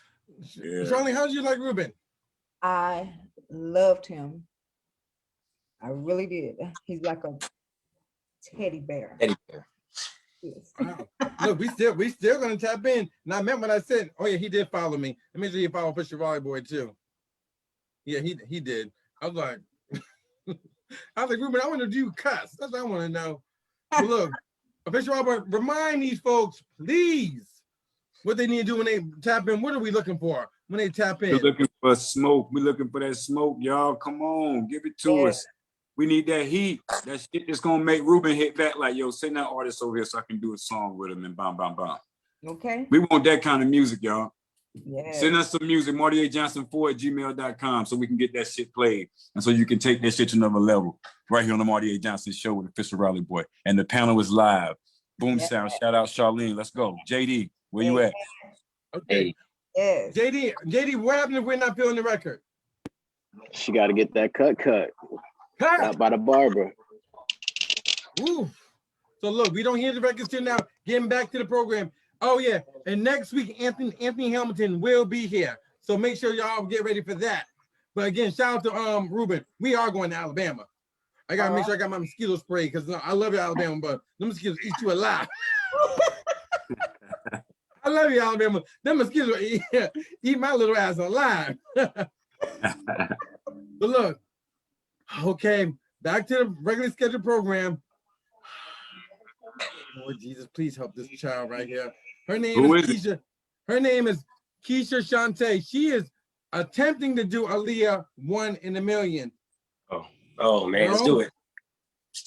Yeah. Charlie, how did you like Ruben? I loved him. I really did. He's like a teddy bear. Teddy bear. Yes. Wow. Look, we still gonna tap in. And I meant what I said. Oh yeah, he did follow me. Let me see, he followed Fisher Raleigh Boy too. Yeah, he did. I was like, Ruben, I want to do cuss. That's what I want to know. But look, Fisher Raleigh Boy, remind these folks, please, what they need to do when they tap in. What are we looking for when they tap in? We're looking for smoke. We're looking for that smoke, y'all. Come on, give it to Yeah. us. We need that heat. That shit that's gonna make Ruben hit back like, yo, send that artist over here so I can do a song with him and bam, bam, bam. Okay. We want that kind of music, y'all. Yeah. Send us some music, MartyAJohnson4@gmail.com so we can get that shit played and so you can take that shit to another level right here on the Marty A. Johnson Show with Official Raleigh Boy. And the panel is live. Boom Yeah. sound. Shout out Charlene. Let's go. JD, where you at? Okay. Hey, Yes. JD, what happened if we're not feeling the record? She got to get that cut Cut. out by the barber. Ooh. So look, we don't hear the records till now. Getting back to the program. Oh yeah, and next week Anthony Hamilton will be here. So make sure y'all get ready for that. But again, shout out to Ruben. We are going to Alabama. I gotta make sure I got my mosquito spray because I love you, Alabama, but the mosquitoes eat you alive. I love you, Alabama. Them mosquitoes will eat my little ass alive. But look, okay, back to the regular scheduled program. Lord Jesus, please help this child right here. Her name Who is is it? Keisha. Her name is Keisha Shante. She is attempting to do Aaliyah 1 in a Million. Oh man, let's do it.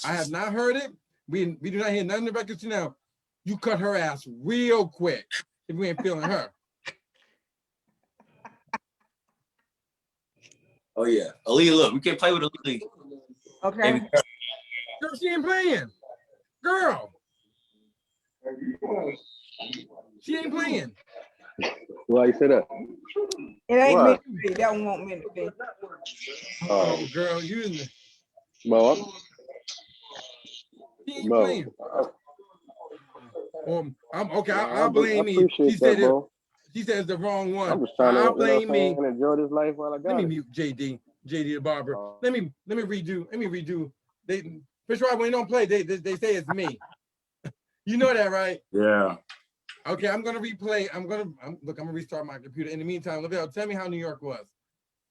I have not heard it. We do not hear none of the records now. You cut her ass real quick if we ain't feeling her. Oh yeah, Aaliyah, look, we can play with Aaliyah. Okay. Baby, Girl, she ain't playing. Girl. She ain't playing. Why you say that? It ain't What? meant to be. That one won't meant to be. Oh, girl, you Well, she ain't bro, playing. I'm okay. I I'll blame me. appreciate She said that, bro. she says the wrong one. I'm just trying to, I'll blame me. enjoy this life while I Let got me it. mute JD the barber. Let me redo. They Fish Rod, when they don't play, they say it's me. You know that, right? Yeah. Okay, I'm gonna replay. I'm gonna restart my computer. In the meantime, Lavelle, tell me how New York was.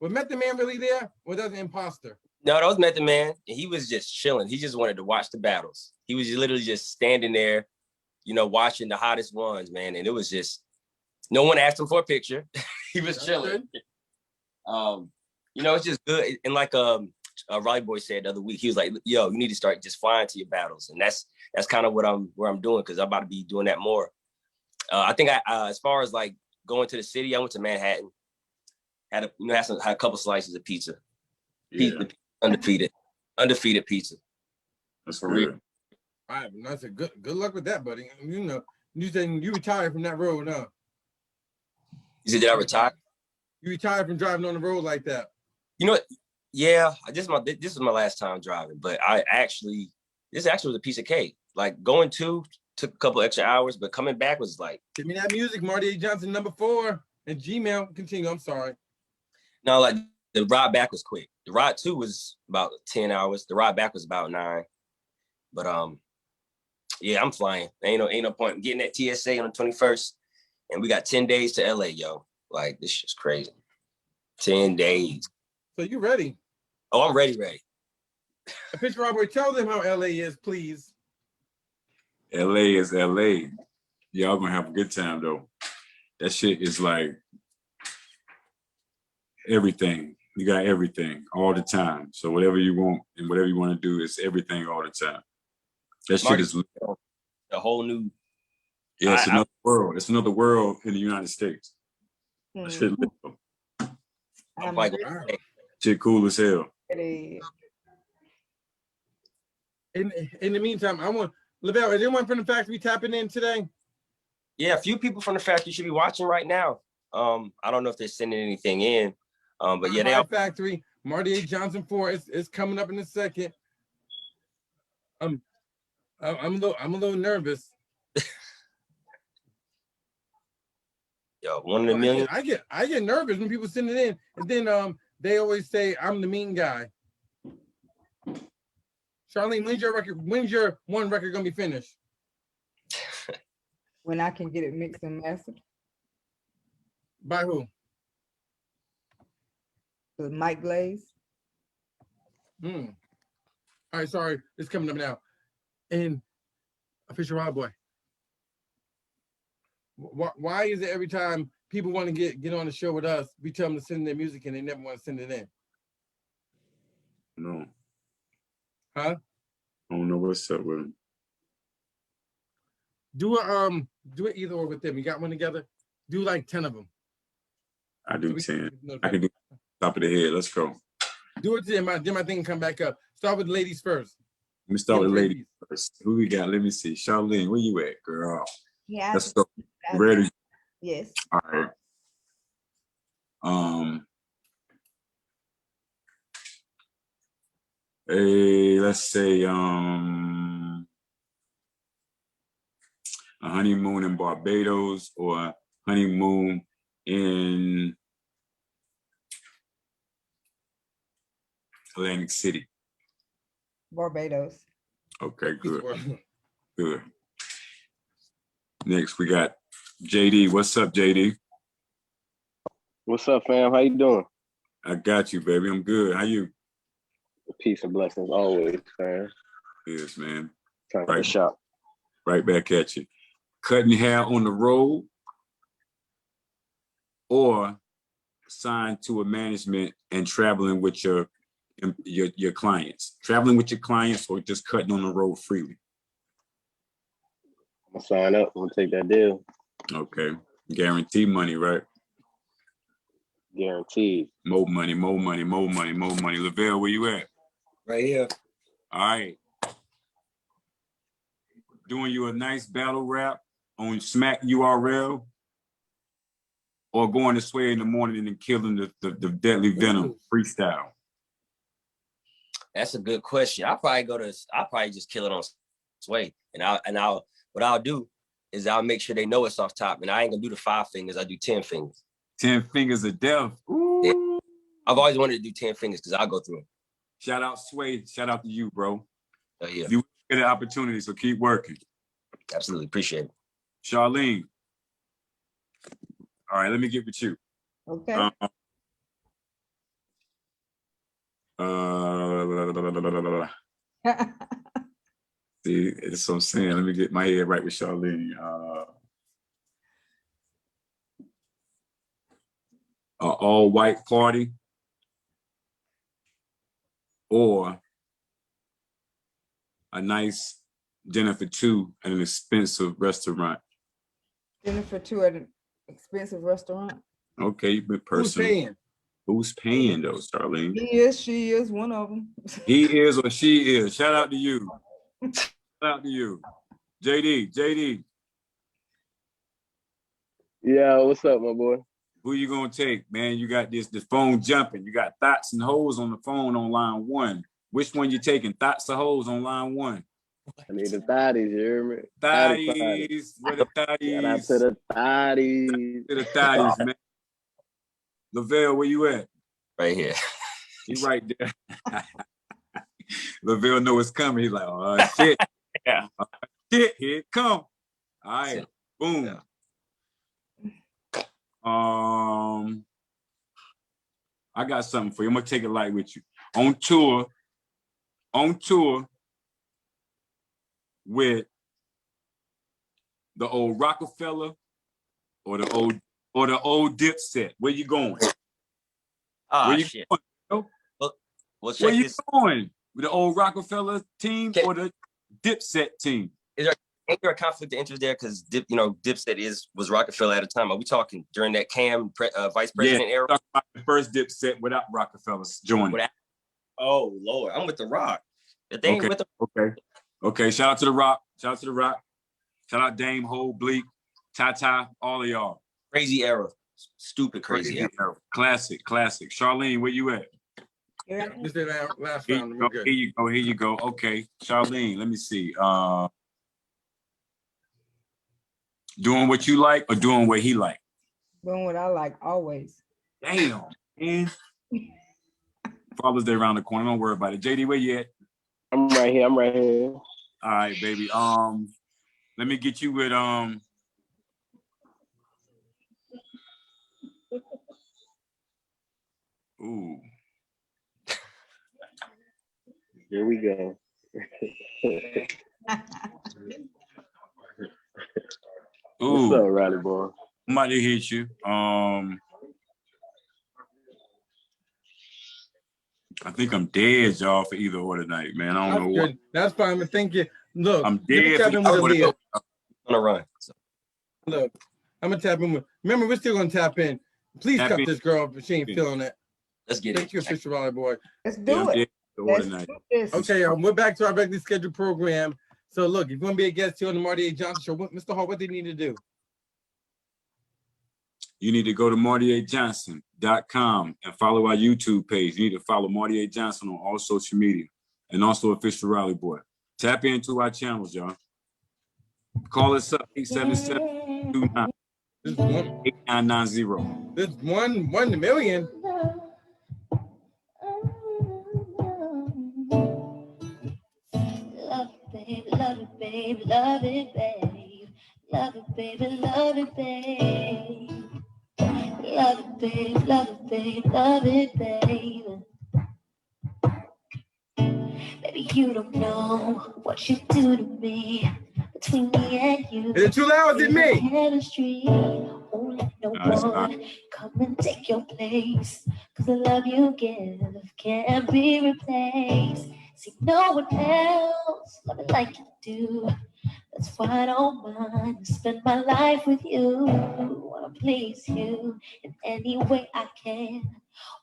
Was Method Man really there, or was that an imposter? no, that was Method Man, and he was just chilling. He just wanted to watch the battles. He was literally just standing there, you know, watching the hottest ones, man. And it was just no one asked him for a picture. He was chilling. You know, it's just good. And like Raleigh Boy said the other week, he was like, "Yo, you need to start just flying to your battles," and that's kind of where I'm doing, because I'm about to be doing that more. I think as far as like going to the city, I went to Manhattan, had a couple slices of pizza. Yeah. Undefeated pizza. That's For good. real. All right, I said good luck with that, buddy. You know, you said you retired from that road, huh? You said, did I retire? You retired from driving on the road like that. You know what? Yeah, this is my last time driving, but this actually was a piece of cake. Like going took a couple extra hours, but coming back was like, Give me that music, Marty A. Johnson, #4, and Gmail. Continue. I'm sorry. no, like the ride back was quick. The ride 2 was about 10 hours. The ride back was about 9. But yeah, I'm flying. Ain't no point in getting that TSA on the 21st, and we got 10 days to LA, yo. Like this shit's crazy. 10 days. So you ready? Oh, I'm ready. Pitch Robert, tell them how LA is, please. LA is LA. Y'all gonna have a good time though. That shit is like everything. You got everything all the time. So whatever you want and whatever you want to do is everything all the time. That Marty, shit is a whole new. it's another world. It's another world in the United States. That shit, I'm like, shit cool as hell. ready. In the meantime, I want Lavelle, is anyone from the factory tapping in today? yeah, a few people from the factory should be watching right now. I don't know if they're sending anything in, but yeah, they Hi, are. factory. Marty A. Johnson 4 is coming up in a second. I'm a little nervous. Yo, 1 in a million. I get nervous when people send it in, and then they always say I'm the mean guy. Charlene, when's your one record gonna be finished? When I can get it mixed and mastered. By who? With Mike Glaze. All right, sorry, it's coming up now. And Official Rob Boy. Why is it every time people want to get on the show with us, we tell them to send their music and they never want to send it in? No. Huh? I don't know what's up with them. Do it either or with them. You got one together? Do like 10 of them. I do 10. I can do top of the head. Let's go. Do it to them. Then my thing can come back up. Start with ladies first. Let me start with ladies first. Who we got? Let me see. Charlene, where you at, girl? Yeah. Let's go. Ready? Yes. All right. Let's say a honeymoon in Barbados or a honeymoon in Atlantic City. Barbados. Okay, good. Good. Next, we got JD, what's up, JD? What's up, fam? How you doing? I got you, baby. I'm good. How you? Peace and blessings always, fam. Yes, man. Trying to Right. shop. Right back at you. Cutting hair on the road or signed to a management and traveling with your clients. Traveling with your clients or just cutting on the road freely. I'm gonna sign up. I'm gonna take that deal. Okay. Guarantee money, right? Guaranteed. More money, more money, more money, more money. Lavelle, where you at? Right here. All right. Doing you a nice battle rap on Smack URL or going to Sway in the morning and killing the Deadly Venom freestyle? That's a good question. I'll probably just kill it on Sway. What I'll do is I'll make sure they know it's off top. And I ain't gonna do the 5 fingers, I do 10 fingers. 10 fingers of death. Ooh. Yeah. I've always wanted to do 10 fingers because I'll go through them. Shout out Sway. Shout out to you, bro. Oh yeah. You get an opportunity, so keep working. Absolutely. Appreciate it. Charlene. All right, let me get with you. Okay. See, that's what I'm saying. Let me get my head right with Charlene. All white party or a nice dinner for two at an expensive restaurant. Dinner for 2 at an expensive restaurant. Okay, you've been Who's personal. paying? Who's paying though, Charlene? He is, she is, one of them. He is or she is. Shout out to you. Shout out to you. JD, Yeah, what's up, my boy? who you gonna take, man? You got this phone jumping. You got thoughts and hoes on the phone on line 1. Which one you taking? Thoughts or hoes on line 1? I need the thotties, you hear me? Thotties. Where the Shout out thotties? to the thotties. To the thotties, man. Lavelle, where you at? Right here. He right there. Lavelle know it's coming. He's like, oh shit. Yeah. Shit, here it come. All right. Boom. Yeah. I got something for you. I'm gonna take it light with you. On tour with the old Rockefeller or the old Dipset. Where you going? Ah, Where you shit. going? Yo? Well, Where check you this. going? With the old Rockefeller team Okay. or the Dipset team? Ain't there a conflict of interest there? Because Dipset was Rockefeller at a time. Are we talking during that Cam vice president era? Talking about the first Dipset without Rockefeller's joining. Oh Lord, I'm with the Rock. If they ain't Okay. with the Okay. Shout out to the Rock. Shout out Dame, Ho, Bleak, Tata, all of y'all. crazy era, stupid crazy era. Classic. Charlene, where you at? Yeah. This is our last Here round. you We're go. good. Here you go. Okay, Charlene, let me see. Doing what you like or doing what he like? Doing what I like always. Damn, man. Father's Day around the corner. Don't worry about it. JD, where you at? I'm right here. All right, baby. Let me get you with Ooh. Here we go. What's up, Ooh. Riley boy? I'm about to hit you. I think I'm dead, y'all, for either or tonight, man. I don't That's know what. good. That's fine. But thank you. Look, I'm let me dead. tap in with for Aaliyah. On a run. So, Look, I'm gonna tap in with. Remember, we're still gonna tap in. Please Tap cut in. this girl if she ain't feeling it. let's get Thank it. you, Official Raleigh Boy. Let's Yeah, do I'm it. dead for Let's tonight. do this. Okay, we're back to our regularly scheduled program. So look, if you want to be a guest here on the Marty A. Johnson Show, Mr. Hall, what they need to do? You need to go to MartyAJohnson.com and follow our YouTube page. You need to follow Marty A. Johnson on all social media and also Official Raleigh Boy. Tap into our channels, y'all. Call us up 877-29-8990. This is one to million. Love it, babe, love it, babe, love it, babe. Love it, baby, love it, babe. Love it, babe, love it, babe, love it, babe. Baby, you don't know what you do to me. Between me and you, Is it too loud? Is it me? chemistry. Won't let no one come and take your place. Cause the love you give can't be replaced. See, no one else love it like you do. That's why I don't mind to spend my life with you. Wanna please you in any way I can.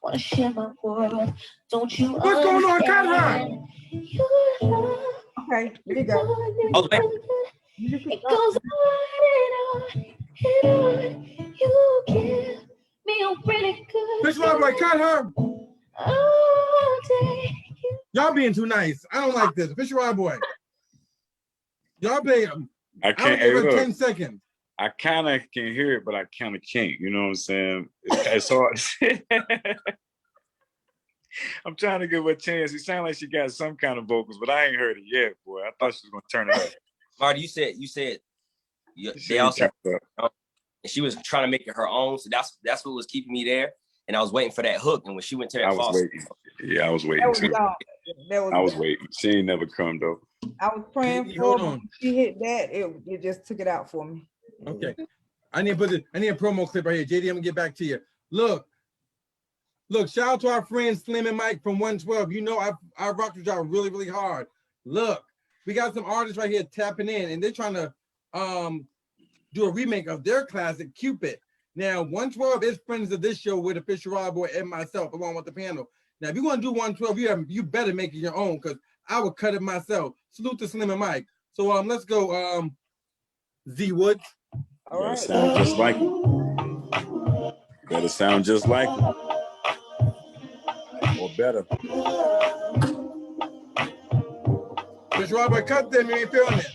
Wanna share my world. Don't you What's going on? Cut her. understand? Your love, Okay, there you go. Oh, man. it goes on and on and on. You give me a really good Fish Rob Boy, cut her. all day. Y'all being too nice. I don't like this. Fish Rob Boy. Y'all play. I I can't. would Hey, give her look, 10 seconds. I kind of can hear it, but I kind of can't. You know what I'm saying? It's hard. I'm trying to give her a chance. It sounds like she got some kind of vocals, but I ain't heard it yet, boy. I thought she was gonna turn it up. Marty, you said She they ain't also turned it up. and she was trying to make it her own. So that's what was keeping me there. And I was waiting for that hook. And when she went to I that was false, waiting. Yeah, I was That waiting was too. gone. That was I was waiting. She ain't never come though. I was praying Hold for her. on. When she hit that, it just took it out for me. Okay. I need a promo clip right here. JD, I'm gonna get back to you. Look, shout out to our friend Slim and Mike from 112. You know I rocked with y'all really, really hard. Look, we got some artists right here tapping in, and they're trying to do a remake of their classic Cupid. Now, 112 is friends of this show with Official Rob Boy and myself, along with the panel. Now, if you want to do 112, you better make it your own, because I would cut it myself. Salute to Slim and Mike. So let's go, Z Woods. All Better right. sound just like him. Better sound just like him. Or better. Official Rob Boy, cut them, you ain't feeling it.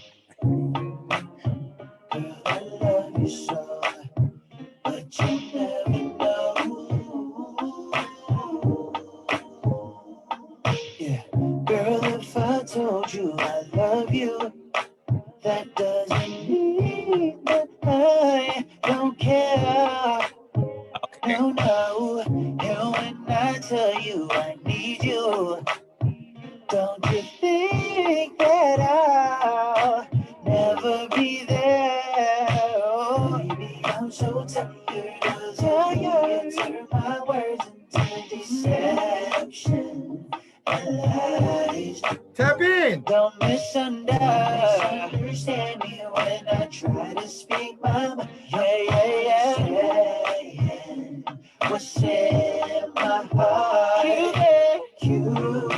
I love you so, but you never know. Yeah, girl, if I told you I love you, that doesn't mean that I don't care. okay. No, and when I tell you I need you, don't you think that I'll never be there? Oh, baby, I'm so tired of answer my words into deception and lies. Tap in. Don't misunderstand me when I try to speak my mind. Yeah. What's in my heart? Cupid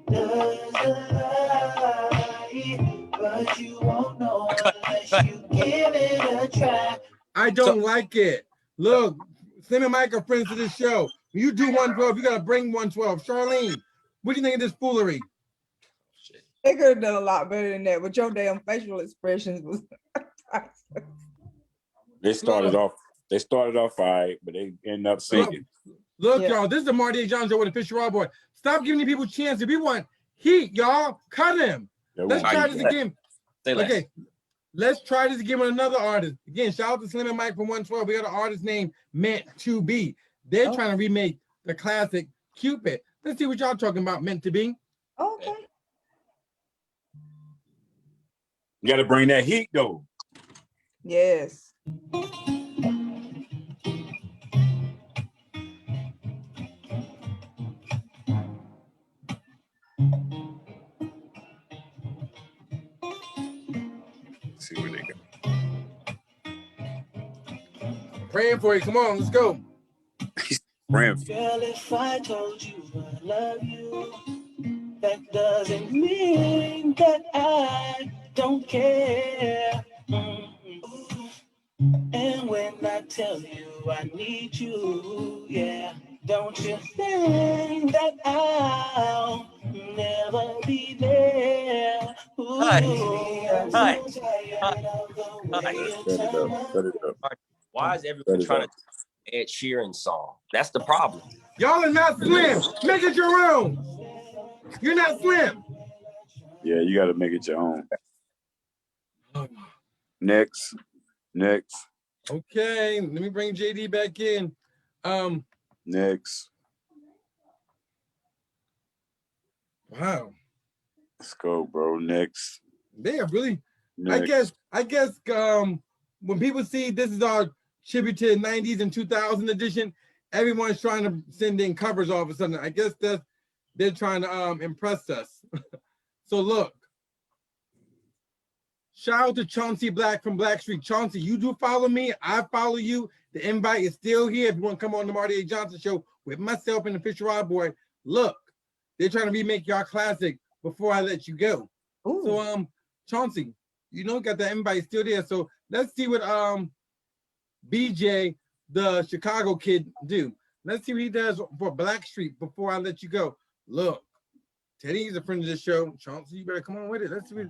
does a lie, but you won't know unless you give it a try. I don't like it. Look, Slim and Mike are friends of this show. When you do 112, you gotta bring 112. Charlene, what do you think of this foolery? They could have done a lot better than that, but your damn facial expressions was They started off all right, but they end up singing. Look, Yeah. y'all, this is the Marty John show with Official Rob Boy. Stop giving people chances. If we want heat, y'all, cut him. That Let's was- try this again. Say less. Okay, let's try this again with another artist. Again, shout out to Slim and Mike from 112. We got an artist named Meant to Be. They're Oh. trying to remake the classic Cupid. Let's see what y'all talking about, Meant to Be. okay. You got to bring that heat though. Yes. Let's see where they go. Praying for you. Come on, let's go. Ram. Girl, if I told you I love you, that doesn't mean that I don't care. And when I tell you I need you, yeah, don't you think that I'll never be there? Ooh, Hi. I'm Hi. so tired of the way you Set it turn up. Set it up. Why is That everyone is trying up. to do Ed Sheeran song? That's the problem. Y'all are not Slim. Make it your own. You're not Slim. Yeah, you got to make it your own. Oh my Next. Okay, let me bring JD back in. Next. Wow, Let's go, bro. Next. they are really. Next. I guess when people see this is our tribute to the 90s and 2000 edition, everyone's trying to send in covers all of a sudden. I guess they're trying to impress us. So look, shout out to Chauncey Black from Blackstreet. Chauncey, you do follow me. I follow you. The invite is still here. If you want to come on the Marty A. Johnson show with myself and the Fisher Rod Boy, look, they're trying to remake your classic Before I Let You Go. Ooh. So Chauncey, you know, got the invite still there. So let's see what BJ, the Chicago kid, do. Let's see what he does for Blackstreet Before I Let You Go. Look, Teddy's a friend of the show. Chauncey, you better come on with it. Let's see what.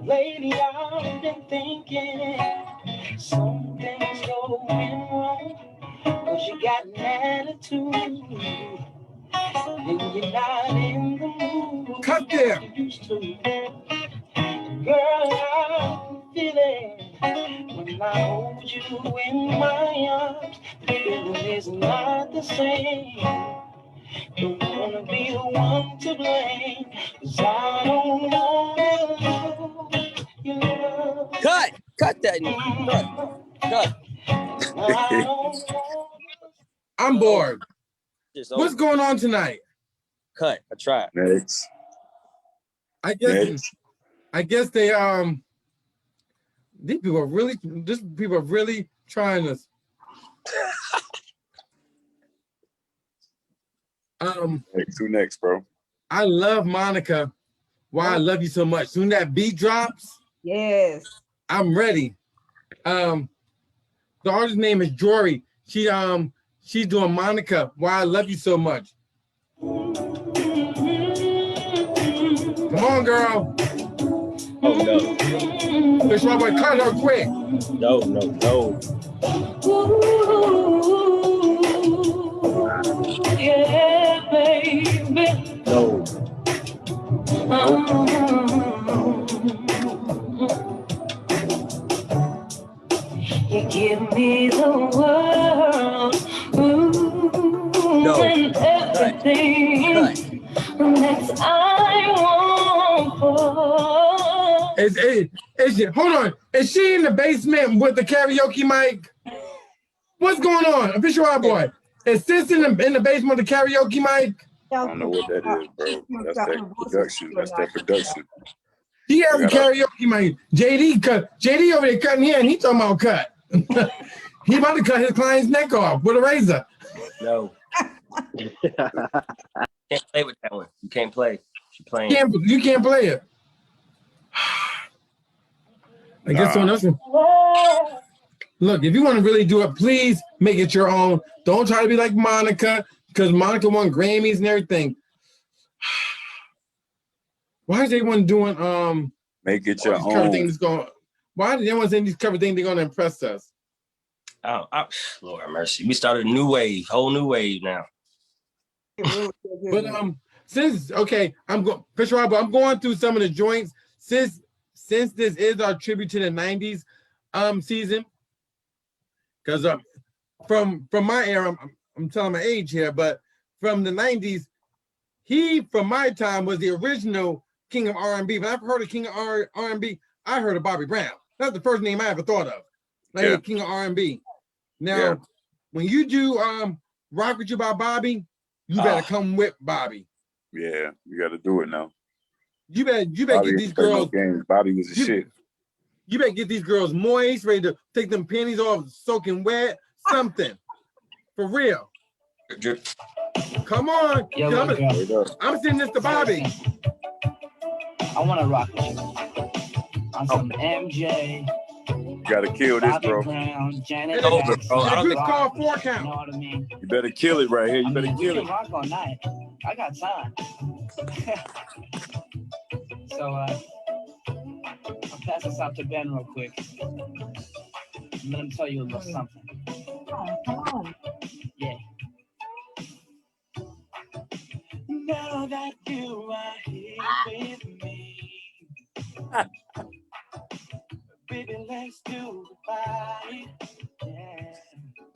Lately I've been thinking something's going wrong, 'cause you got an attitude and you're not in the mood. Cut there. You used to. Girl, I'm feeling when I hold you in my arms, the feeling is not the same. Don't wanna be the one to blame, 'cause I don't wanna lose your love. Cut that. Cut. I don't wanna I'm bored. Just What's over. going on tonight? Cut. I tried. Next. I guess Next. they these people are really trying this. Next. Who next, bro? I love Monica. Why I love you so much. Soon that beat drops, Yes. I'm ready. The artist's name is Jory. She's doing Monica. Why I love you so much. Come on, girl. Oh no. Fish Rock Boy, cut her quick. No. Ooh, yeah, baby. No. You give me the world, ooh, No. and everything that I want for. Hold on. Is she in the basement with the karaoke mic? What's going on? Fish Rock Boy. Is Sis in the basement with the karaoke mic? I don't know what that is, bro. That's that production. That's that production. He has a karaoke mic. JD over there cutting hair and he talking about cut. He about to cut his client's neck off with a razor. No. Can't play with that one. You can't play. She playing. You can't play it. I guess someone else. Look, if you want to really do it, please make it your own. Don't try to be like Monica, because Monica won Grammys and everything. Why is everyone doing Make it your all these cover own. things going? Why did everyone saying these cover things they're going to impress us? Oh, Lord have mercy. We started a new wave, whole new wave now. But since I'm going through some of the joints since this is our tribute to the 90s season. Because from my era, I'm telling my age here, but from the 90s, he from my time was the original king of R&B. When I've heard of king of R&B, I heard of Bobby Brown. That's the first name I ever thought of. Like king of R&B. Now, when you do Rock With You by Bobby, you better come with Bobby. Yeah, you got to do it now. You better Bobby get these girls. Bobby was the shit. You better get these girls moist, ready to take them panties off, soaking wet, something. For real. Come on. Yo, I'm sending this to Bobby. I want to rock with you on some MJ. gotta kill this, Bobby bro. Brown, Janet It's over, Jackson, bro. I don't It's think- called Rock, 4 You count. know what I mean? You better kill it right here. You I better mean, we kill can it. rock all night. I got time. So I'll pass this out to Ben real quick. And let him tell you a little something. Come on. Yeah. Now that you are here with me, baby, let's do the party. Yeah.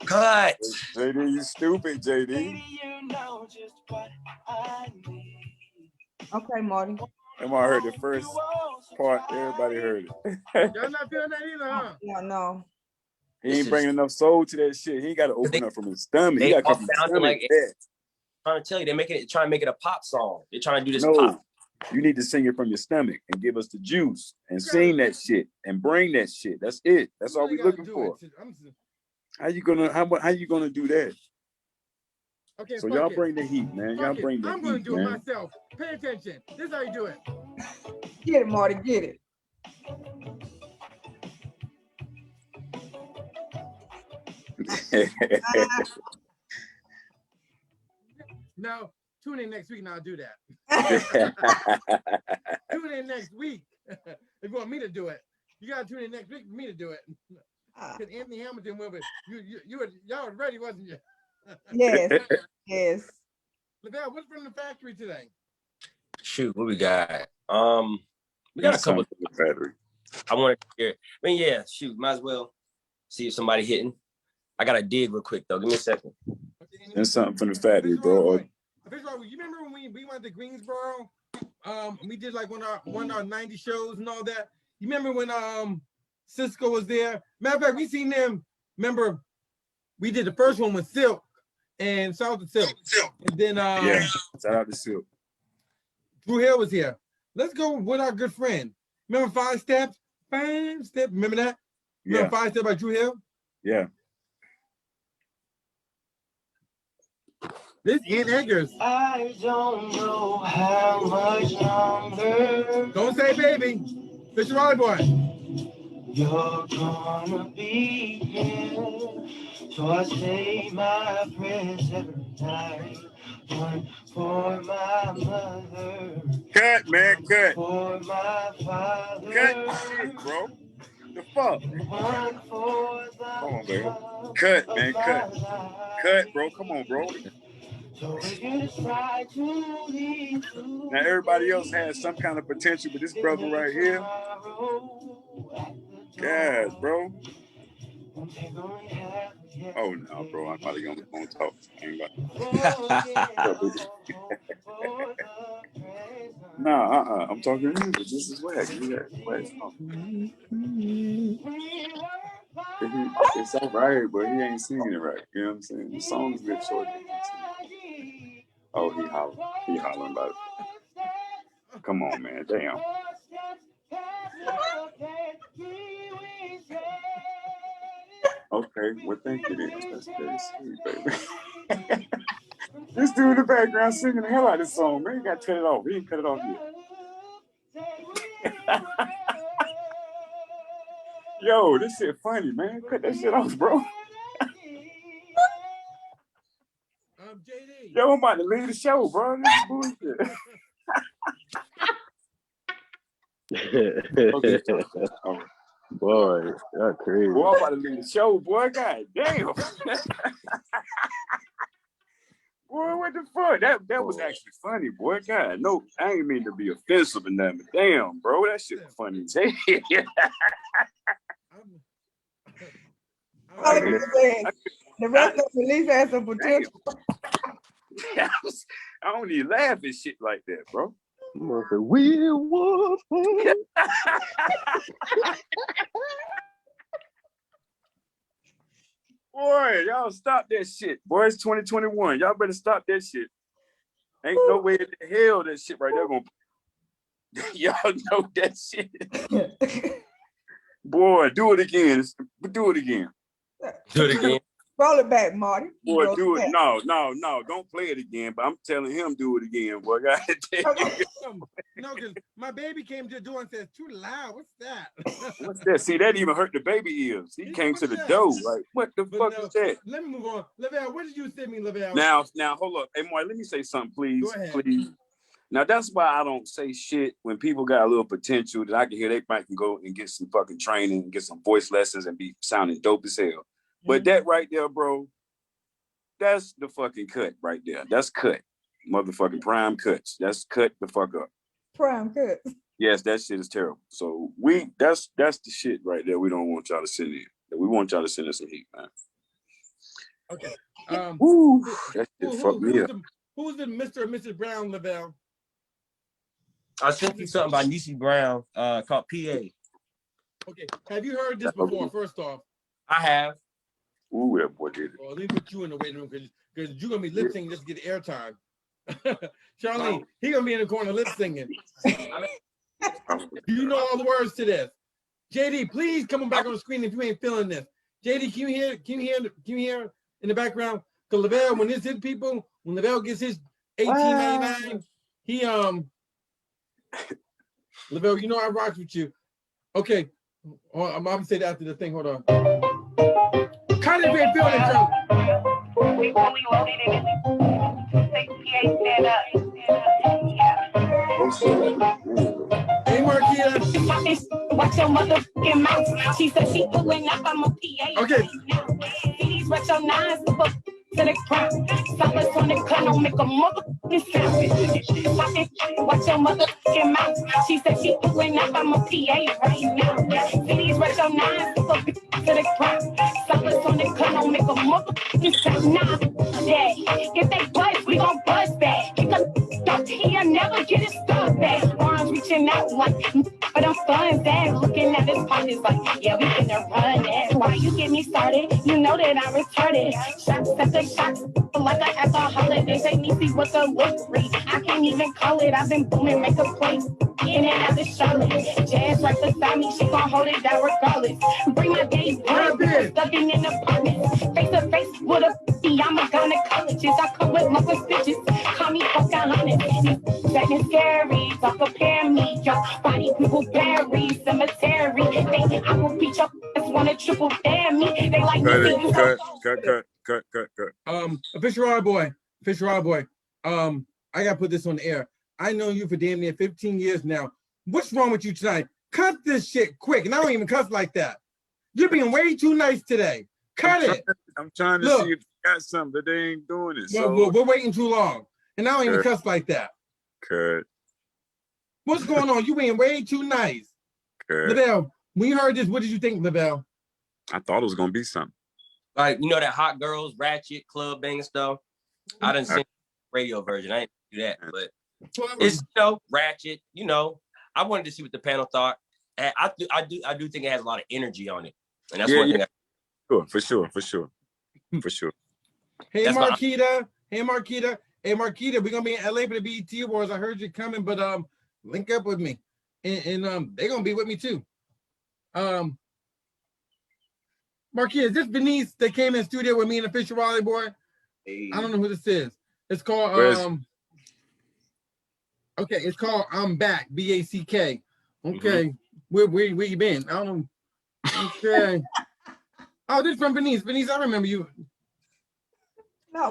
Cut. JD, you stupid, JD. Baby, you know just what I need. Okay, Marty. Come on, I heard the first part. Everybody heard it. Y'all not feeling that either, huh? No. He This ain't is- bringing enough soul to that shit. He ain't got to open up from his stomach. He they got to all come from his sounded stomach. like- Yeah. Trying to tell you, trying to make it a pop song. They're trying to do this No, pop. you need to sing it from your stomach and give us the juice and sing that shit and bring that shit. That's it. That's all we looking for. How you gonna do that? Okay, So fuck y'all it. bring the heat, man. Y'all Fuck it. bring the I'm gonna heat, do it man. myself. Pay attention. This is how you do it. Get it, Marty. Get it. Now, tune in next week and I'll do that. Tune in next week. If you want me to do it, you gotta tune in next week for me to do it. Because Anthony Hamilton will be. Y'all were ready, wasn't you? Yes. Yes. Lavelle, what's from the factory today? Shoot, what we got? We got a couple. Something with battery. I want to hear. I mean, yeah. Shoot, might as well see if somebody hitting. I gotta dig real quick though. Give me a second. There's something from the factory, bro. First of all, you remember when we went to Greensboro? We did like one of our 90 shows and all that. You remember when Cisco was there? Matter of fact, we seen them. Remember, we did the first one with Silk and South of Silk. And then Yeah, shout out to Silk. Drew Hill was here. Let's go with our good friend. Remember 5 Steps? 5 Steps. Remember that? Remember Yeah, 5 Steps by Drew Hill? yeah. This Ian Eggers. I don't know how much longer Don't say baby. Mr. Raleigh Boy. you're gonna be here. So I say my prayers every night. One for my mother, Cut, man, cut. for my father. Cut shit, bro. The fuck? One for the Come on, baby. love Cut, of man, my cut. life. Cut, bro. Come on, bro. So if you decide to leave Now everybody else has some kind of potential, but this brother right here, God, bro. Oh no, bro. I'm probably gonna talk. I ain't about Nah, I'm talking to you, but this is whack. You got whack. It's all right, but he ain't singing it right. You know what I'm saying? The song's a bit short. Oh, he hollering about it. Come on, man. Damn. Okay, well, thank you then. That's very sweet, baby. This dude in the background singing the hell out of this song, man. You gotta cut it off. He didn't cut it off yet. Yo, this shit funny, man. Cut that shit off, bro. JD. Yo, I'm about to leave the show, bro. This is bullshit. Okay. All right. Boy, that's crazy. Boy, I'm about to leave the show, boy. God damn. Boy, what the fuck? That was actually funny, boy. God, no, I ain't mean to be offensive and that, but damn, bro, that shit was funny. The rest of the release has some potential. I don't even laugh at shit like that, bro. I'm gonna say, we will. Boy, y'all stop that shit. Boy, it's 2021. Y'all better stop that shit. Ain't no way in the hell that shit right there gonna. Y'all know that shit. Boy, do it again. Do it again. Do it again. Roll it back, Marty. Boy, Roll do it. back. No, don't play it again. But I'm telling him do it again, boy. Okay. No, because my baby came to the door and said, "Too loud." What's that? What's that? See, that even hurt the baby ears. He came to the What's that? door like, what the But fuck no, is that? Let me move on. Lavelle, what did you send me, Lavelle? Now, hold up. Hey, Marty, let me say something, please. Go ahead. Please. Now, that's why I don't say shit when people got a little potential that I can hear they might can go and get some fucking training, get some voice lessons and be sounding dope as hell. But that right there, bro, that's the fucking cut right there. That's cut. Motherfucking prime cuts. That's cut the fuck up. Prime cut. Yes, that shit is terrible. So that's the shit right there. We don't want y'all to send in. We want y'all to send us some heat, man. Okay. Woo, that shit fucked me up. Who's the Mr. or Mrs. Brown, Lavelle? I sent you something by Niecy Brown called PA. Okay. Have you heard this before? First off, I have. Ooh, that boy did it. well, let me put you in the waiting room because you're gonna be lip syncing just to get airtime. Charlene, he gonna be in the corner lip singing. You know all the words to this. JD, please come on back on the screen if you ain't feeling this. JD, can you hear in the background? Because Lavelle, when this hit people, when Lavelle gets his 1899, he Lavelle, you know I rock with you. Okay. I'm gonna say that after the thing. Hold on. Cut it, man, feeling it, Charlie. We fully loaded it. 6PA stand up. Hey, Marquita. Watch your motherfucking mouth. She said she pulling up. I'm a PA. Okay. These retro nines to the crowd. Fellas on the cut don't make a motherfucking sound. Watch your motherfucking mouth. She said she pulling up. I'm a PA right now. These retro nines to the crowd. Fellas on the cut don't make a motherfucking sound. Nah, yeah. If they buzz, we gon' buzz back. Kick a don't hear, never get it stuck back. Arms reaching out like, but I'm fun that looking at his pockets like, yeah, we finna run that. Why you get me started? You know that I retarded. Shots at the shots like an alcoholic. They say me see what the look read. I can't even call it. I've been booming, make a play. In and out the Charlotte. Jazz right beside me, she gon' hold it down regardless. Bring my days down, stuck in an apartment. Face to face with a I'm a gynecologist. I come with local stitches. Call me Pocahontas. That scary. Don't compare me. Your body people bury cemetery. Think I will beat your ass, wanna triple dare me. They like Cut. Official Rod Boy. I gotta put this on the air. I know you for damn near 15 years now. What's wrong with you tonight? Cut this shit quick. And I don't even cuss like that. You're being way too nice today. Cut it. I'm trying to see if you got something, but they ain't doing it. So We're waiting too long. And I don't even cuss like that. Cut. What's going on? You being way too nice. Cut. Lavelle, when you heard this, what did you think, Lavelle? I thought it was gonna be something. Like, you know that Hot Girls, Ratchet, Club Bang stuff? I didn't sing the radio version. I didn't do that, but it's, you know, Ratchet, you know. I wanted to see what the panel thought. And I do think it has a lot of energy on it. And that's one thing. For sure. Hey, That's Marquita. Hey, Marquita, we're gonna be in LA for the BET Awards. I heard you coming, but link up with me. And they're gonna be with me too. Marquita, is this Venice that came in studio with me and Official Raleigh Boy? Hey. I don't know who this is. It's called okay, it's called I'm Back, BACK. Okay. Where you been? I don't know. Okay. Oh, this is from Venice. Venice, I remember you.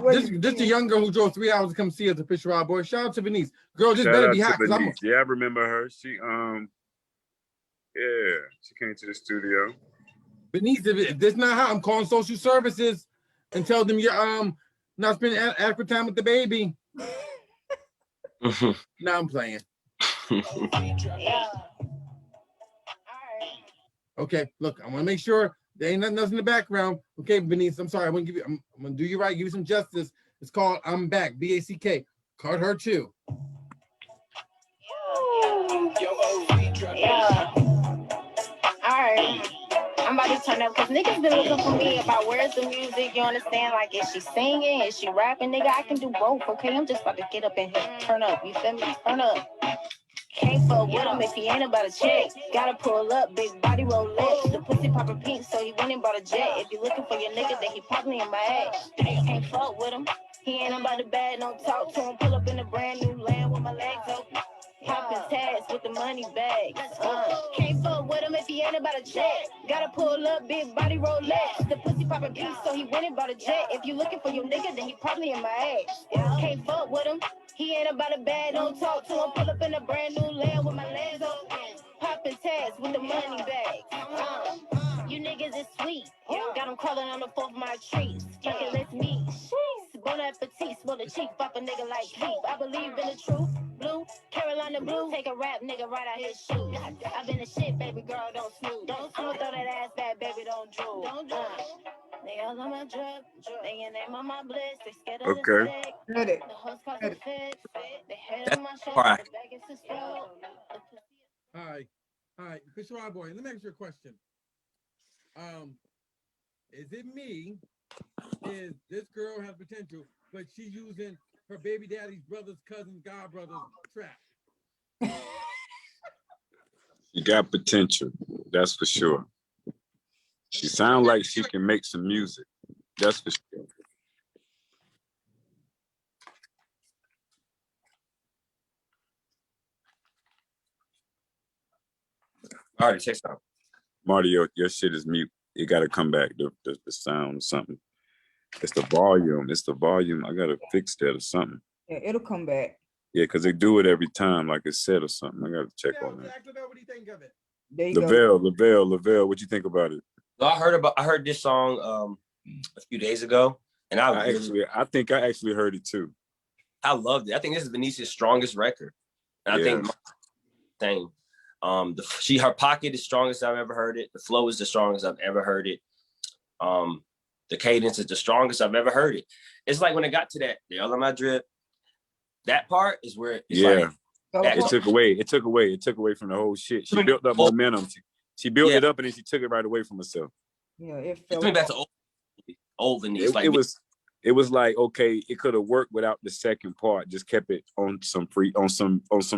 This the young girl who drove 3 hours to come see us, Official Raleigh Boy. Shout out to Venice. Girl, this better be hot. Yeah, I remember her. She she came to the studio. Venice, if this not hot, I'm calling social services and tell them you're not spending adequate time with the baby. Now I'm playing. Okay, look, I want to make sure there ain't nothing else in the background. Okay, Venice, I'm sorry. I'm gonna do you right, give you some justice. It's called I'm Back, BACK. Card her too. Yeah. All right. I'm about to turn up because niggas been looking for me about where's the music, you understand? Like, is she singing? Is she rapping? Nigga, I can do both, okay? I'm just about to get up and turn up. You feel me? Turn up. Can't fuck with him if he ain't about a check. Gotta pull up, big body Rolex. The pussy popper pink, so he went and bought a jet. If you looking for your nigga, then he probably in my ass. Can't fuck with him. He ain't about the bad, don't talk to him. Pull up in a brand new land with my legs open. Popping tags with the money bags. Can't fuck with him if he ain't about a check. Gotta pull up, big body Rolex. The pussy poppin' pink, so he went and bought a jet. If you looking for your nigga, then he probably in my ass. Can't fuck with him. He ain't about a bad, don't talk to him. Pull up in a brand new land with my legs open. Popping tags with the money bags. You niggas is sweet. Got him crawling on the 4th of my trees. Fucking let's meet. Bon appetit, smell the cheek, fuck a nigga like Keith. I believe in the truth. Blue, Carolina blue, take a rap nigga right out his shoes. I've been a shit, baby girl, don't snooze. I'ma throw that ass back, baby, don't drool. They all on my drip, they your name on my bliss. They scared of the Okay. stick. Edit. The hoes cause it fit. They head That's on my all shoulder, right. the bag is his throat. Hi, Kashwa boy. Let me ask you a question. Is it me? Is this girl has potential, but she's using her baby daddy's brother's cousin, god brother's trap? She got potential, that's for sure. She sounds like she can make some music, that's for sure. All right, check out. Marty, your shit is mute. It gotta come back, the sound or something. It's the volume, I gotta fix that or something. Yeah, it'll come back. Yeah, because they do it every time, like it's said or something. I gotta check on that. What do you think of it? There you go. Lavelle, what you think about it? So I heard this song a few days ago, and I think I actually heard it too. I loved it. I think this is Benice's strongest record. And I think same. Her pocket is strongest I've ever heard it. The flow is the strongest I've ever heard it. The cadence is the strongest I've ever heard it. It's like when it got to that, they all on my drip. That part is where it's like it took away from the whole shit. She built up momentum. She built it up and then she took it right away from herself. Yeah, it took felt me back to old Benice. It was like, okay, it could have worked without the second part. Just kept it on some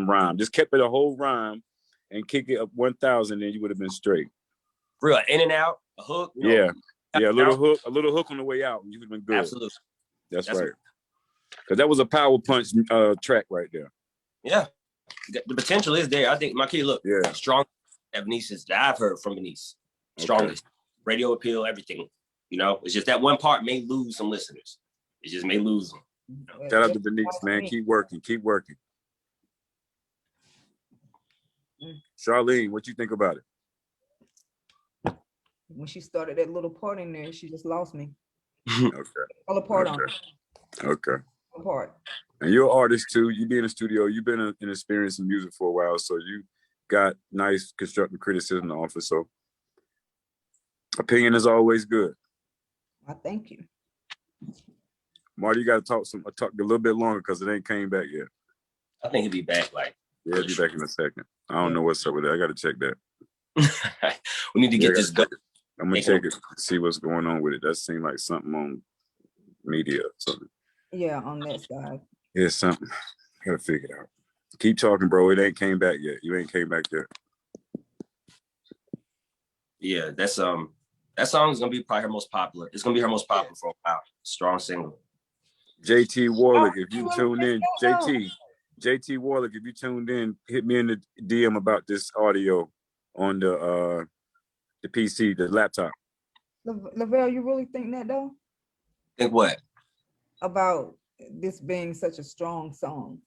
rhyme. Just kept it a whole rhyme and kick it up 1,000, and you would have been straight. Real in and out, a hook. Yeah, a little hook on the way out, and you would have been good. Absolutely. That's right. Because that was a power punch track right there. Yeah, the potential is there. I think my kid strong. That Benice's that I've heard from Benice, strongest radio appeal, everything. You know, it's just that one part may lose some listeners. It just may lose them. You know? Shout out to Benice, man. Keep working. Charlene, what you think about it? when she started that little part in there, she just lost me. Okay. All apart on Okay. apart. And you're an artist too. You be in the studio. You've been in experience in music for a while, so you got nice constructive criticism to offer. So opinion is always good. I thank you. Marty, you got to talk a little bit longer because it ain't came back yet. I think he'll be back. Yeah, he'll be back in a second. I don't know what's up with that. I got to check that. We need to get this going. I'm gonna check it, see what's going on with it. That seemed like something on media or something. Yeah, on that side. Yeah, something. Gotta figure it out. Keep talking, bro. It ain't came back yet. You ain't came back yet. Yeah, that song is gonna be probably her most popular. It's gonna be her most popular for a while. Strong single. JT Warlick, if you tuned in, JT Warlick, if you tuned in, hit me in the DM about this audio on the PC, the laptop. Lavelle, you really think that though? Think what? About this being such a strong song.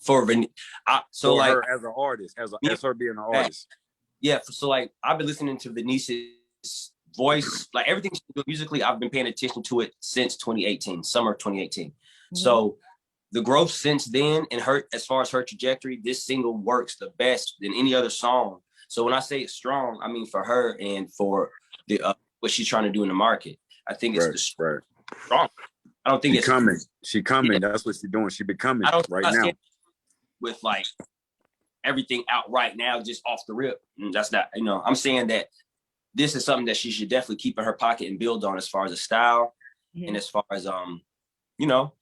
For her as an artist, as her being an artist. Yeah, so like I've been listening to Benice's voice, like everything she does musically, I've been paying attention to it since 2018, summer of 2018. Mm-hmm. So the growth since then and her, as far as her trajectory, this single works the best than any other song. So when I say it's strong, I mean for her and for the what she's trying to do in the market. I think it's strong. I don't think it's coming. She coming. Yeah. That's what she's doing. She becoming right now. With like everything out right now, just off the rip. And that's not, I'm saying that this is something that she should definitely keep in her pocket and build on as far as a style and as far as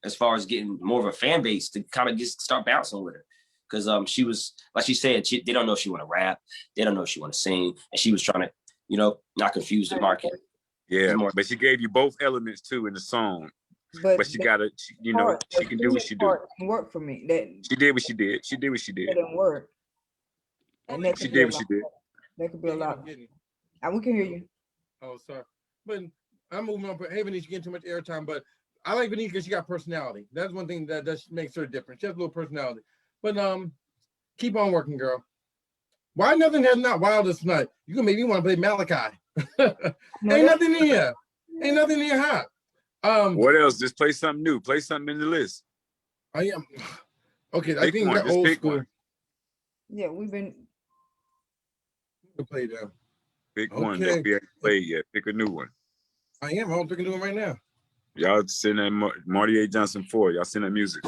as far as getting more of a fan base to kind of just start bouncing with her. because she was, like she said, they don't know if she want to rap, they don't know if she want to sing, and she was trying to, you know, not confuse the market. Yeah, but she gave you both elements too in the song. But she got to, you know, she can do what she do. Work for me. That she did what she did. She did what she It did. didn't work. And that She could be did a what she lot. did. That could be a lot. Getting- We can hear you. Oh, sorry. But I'm moving on. But hey, Vanice, you getting too much airtime. But I like Vanice because she got personality. That's one thing that makes her different. She has a little personality. But keep on working, girl. Why nothing has not wild this night? You can make me want to play Malachi. Ain't nothing in here. Ain't nothing in here hot. What else? Just play something new. Play something in the list. I am okay. I Pick think one. that Just old pick school. one. Yeah, we've been. To play them. Pick one Okay. that we haven't played yet. Pick a new one. I am. I'm picking one right now. Y'all send that Marty A. Johnson 4. Y'all send that music.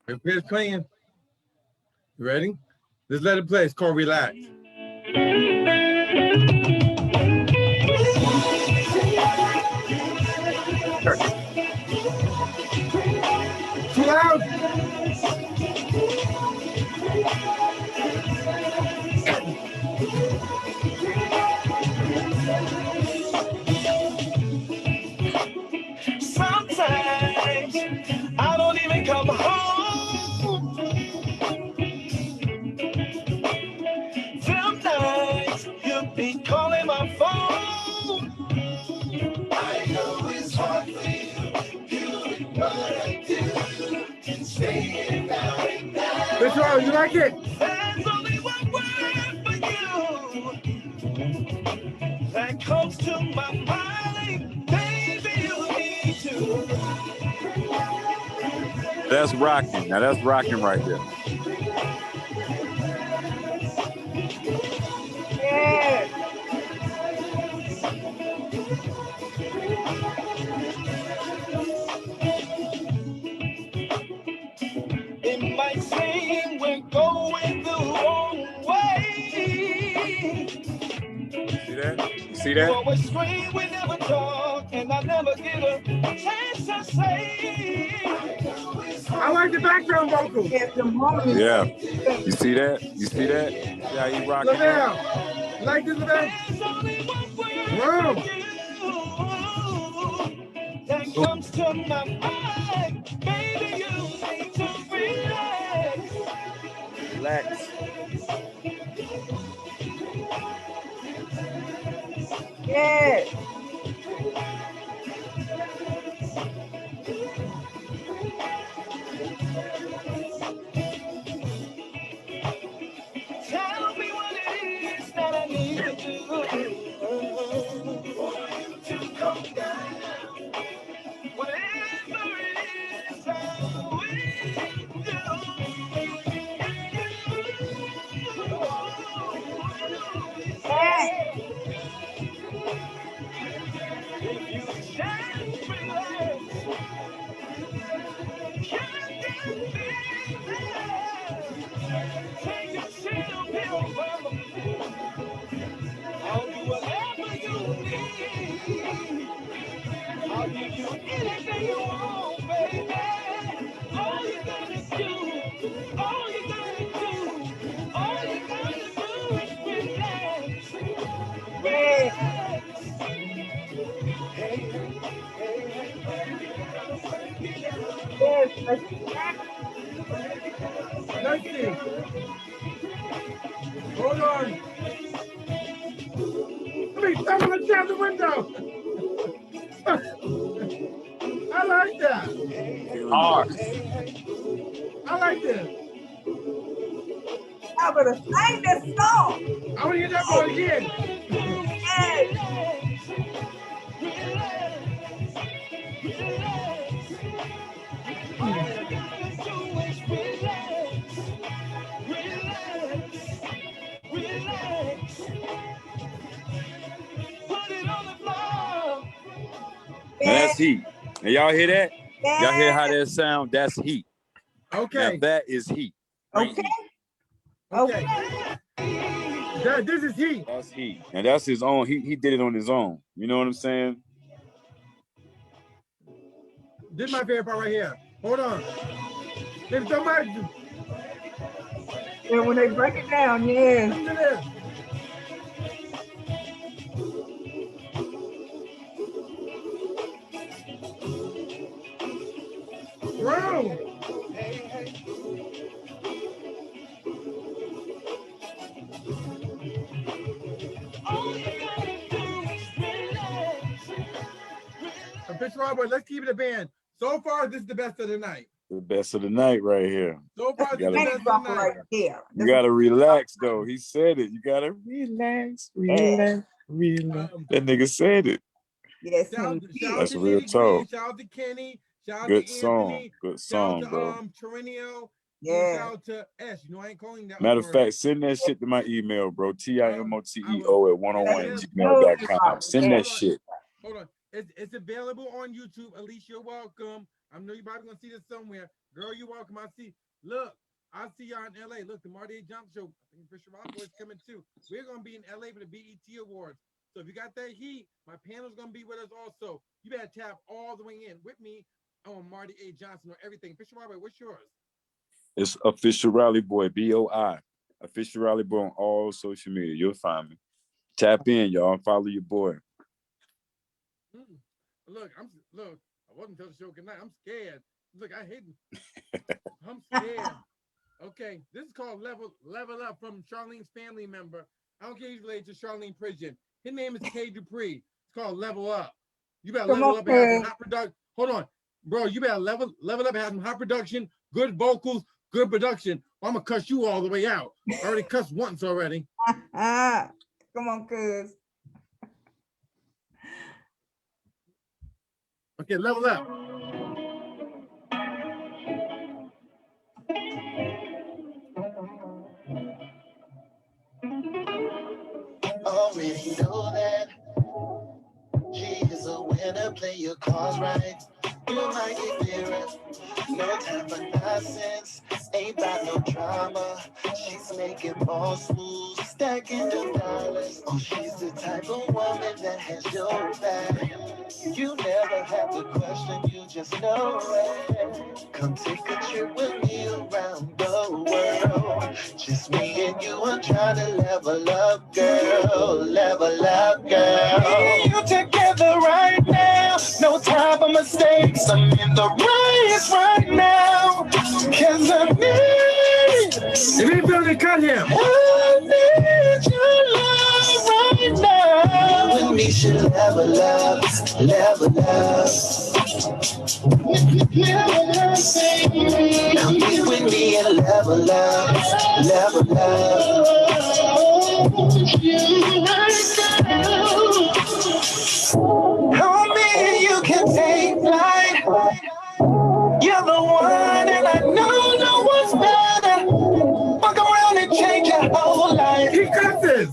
It's playing. You ready? Let's let it play. It's called Relax. Too loud. Sometimes I don't even come home. Some nights you be calling my phone. I know it's hard for you, what I do, and staying out and down. That's right. You like it? There's only one word for you that comes to my mind. Baby, you need to. That's rocking. Now that's rocking right there. Yeah. It might seem we're going the wrong way. See that? You see You that? always scream, we never talk, and I never get a chance to say. I like the background vocals. Yeah, the moment. Yeah. You see that? You see that? Yeah, he rocking Lavelle. that. You like this, Lavelle? There's only one word Wow. for you that comes to my mind. Baby, you need to relax. Relax. Yeah. Tell me what it is that I need to do for you to come down. Whatever it is I will do. If you just relax, just take a chill pill, mama. I'll do whatever you need. I'll give you anything you want, baby. All you gotta do, all you gotta do, all you gotta do is relax. Relax. Hey, hey, Yes. Let's see. Hold on. Let me look down the window. I like that. Hard. I like this. I'm gonna sing this song. I want to hear that part again. Now that's heat. Now y'all hear that? Y'all hear how that sound? That's heat. Okay. Now that is heat. Okay. Okay. This is heat. That's heat. And that's his own. He did it on his own. You know what I'm saying? This is my favorite part right here. Hold on. There's somebody. And when they break it down, yes. Listen to this. Bro. Fish Robert, let's keep it a band. So far, this is the best of the night. The best of the night right here. So far, this You is the gotta- best of the Drop it night. right there. You gotta relax though. He said it. You gotta relax, relax, relax. That nigga said it. Yes, Shout indeed. shout That's to real Nitty talk. Gritty, shout out to Kenny, shout out Good to song. Anthony, Good shout song, out bro. to Trinio, Yeah. shout out to S. You know I ain't calling that. Matter of word. fact, send that shit to my email, bro. TIMOTEO@101gmail.com. Send that shit. Hold on. It's available on YouTube. Alicia, you're welcome. I know you're probably gonna see this somewhere. Girl, you're welcome. I see. Look, I see y'all in LA. Look, the Marty A. Johnson show. I think Fisher Rock is coming too. We're gonna be in LA for the BET Awards. So if you got that heat, my panel's gonna be with us also. You better tap all the way in with me on Marty A. Johnson or everything. Fisher Robert, what's yours? It's Official Rally Boy, BOI. Official Rally Boy on all social media. You'll find me. Tap in, y'all, and follow your boy. Look, I wasn't telling the show good night. I'm scared. Look, I hate it. I'm scared. Okay, this is called Level Up from Charlene's family member. I don't care if he's related to Charlene Prison. His name is K Dupree. It's called Level Up. You better level up and have some hot production. Hold on, bro. You better level up and have some hot production, good vocals, good production. Or I'm gonna cuss you all the way out. I already cussed once already. Come on, cuz. Okay, level up. Already know that she is a winner. Play your cards right. You might get clearer. No time for nonsense. Ain't about no drama. She's making boss moves, stacking the dollars. Oh, she's the type of woman that has your back. You never have to question, you just know it. Come take a trip with me around the world. Just me and you are trying to level up, girl. Level up, girl. Me and you together right now. No time for mistakes. I'm in the race right now. Cause I need, If you feel it, cut him. I need your love right now. You and me should level up, level up. Come be with me and level up, level up. Oh, me, you can take flight. You're the one, and I know no one's better. Fuck around and change your whole life. He cusses.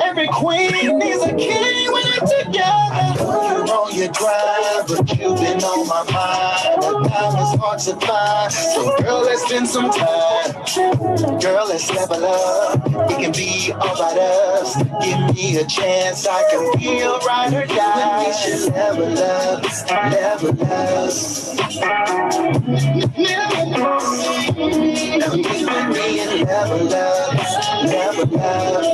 Every queen needs a king when they're together. You're on your grind, but you've been on my mind. The time is hard to find. So girl, let's spend some time. Girl, let's level up. It can be all about us. Give me a chance, I can be a ride or die. We should level up, level up. Come be with me and level up, level up.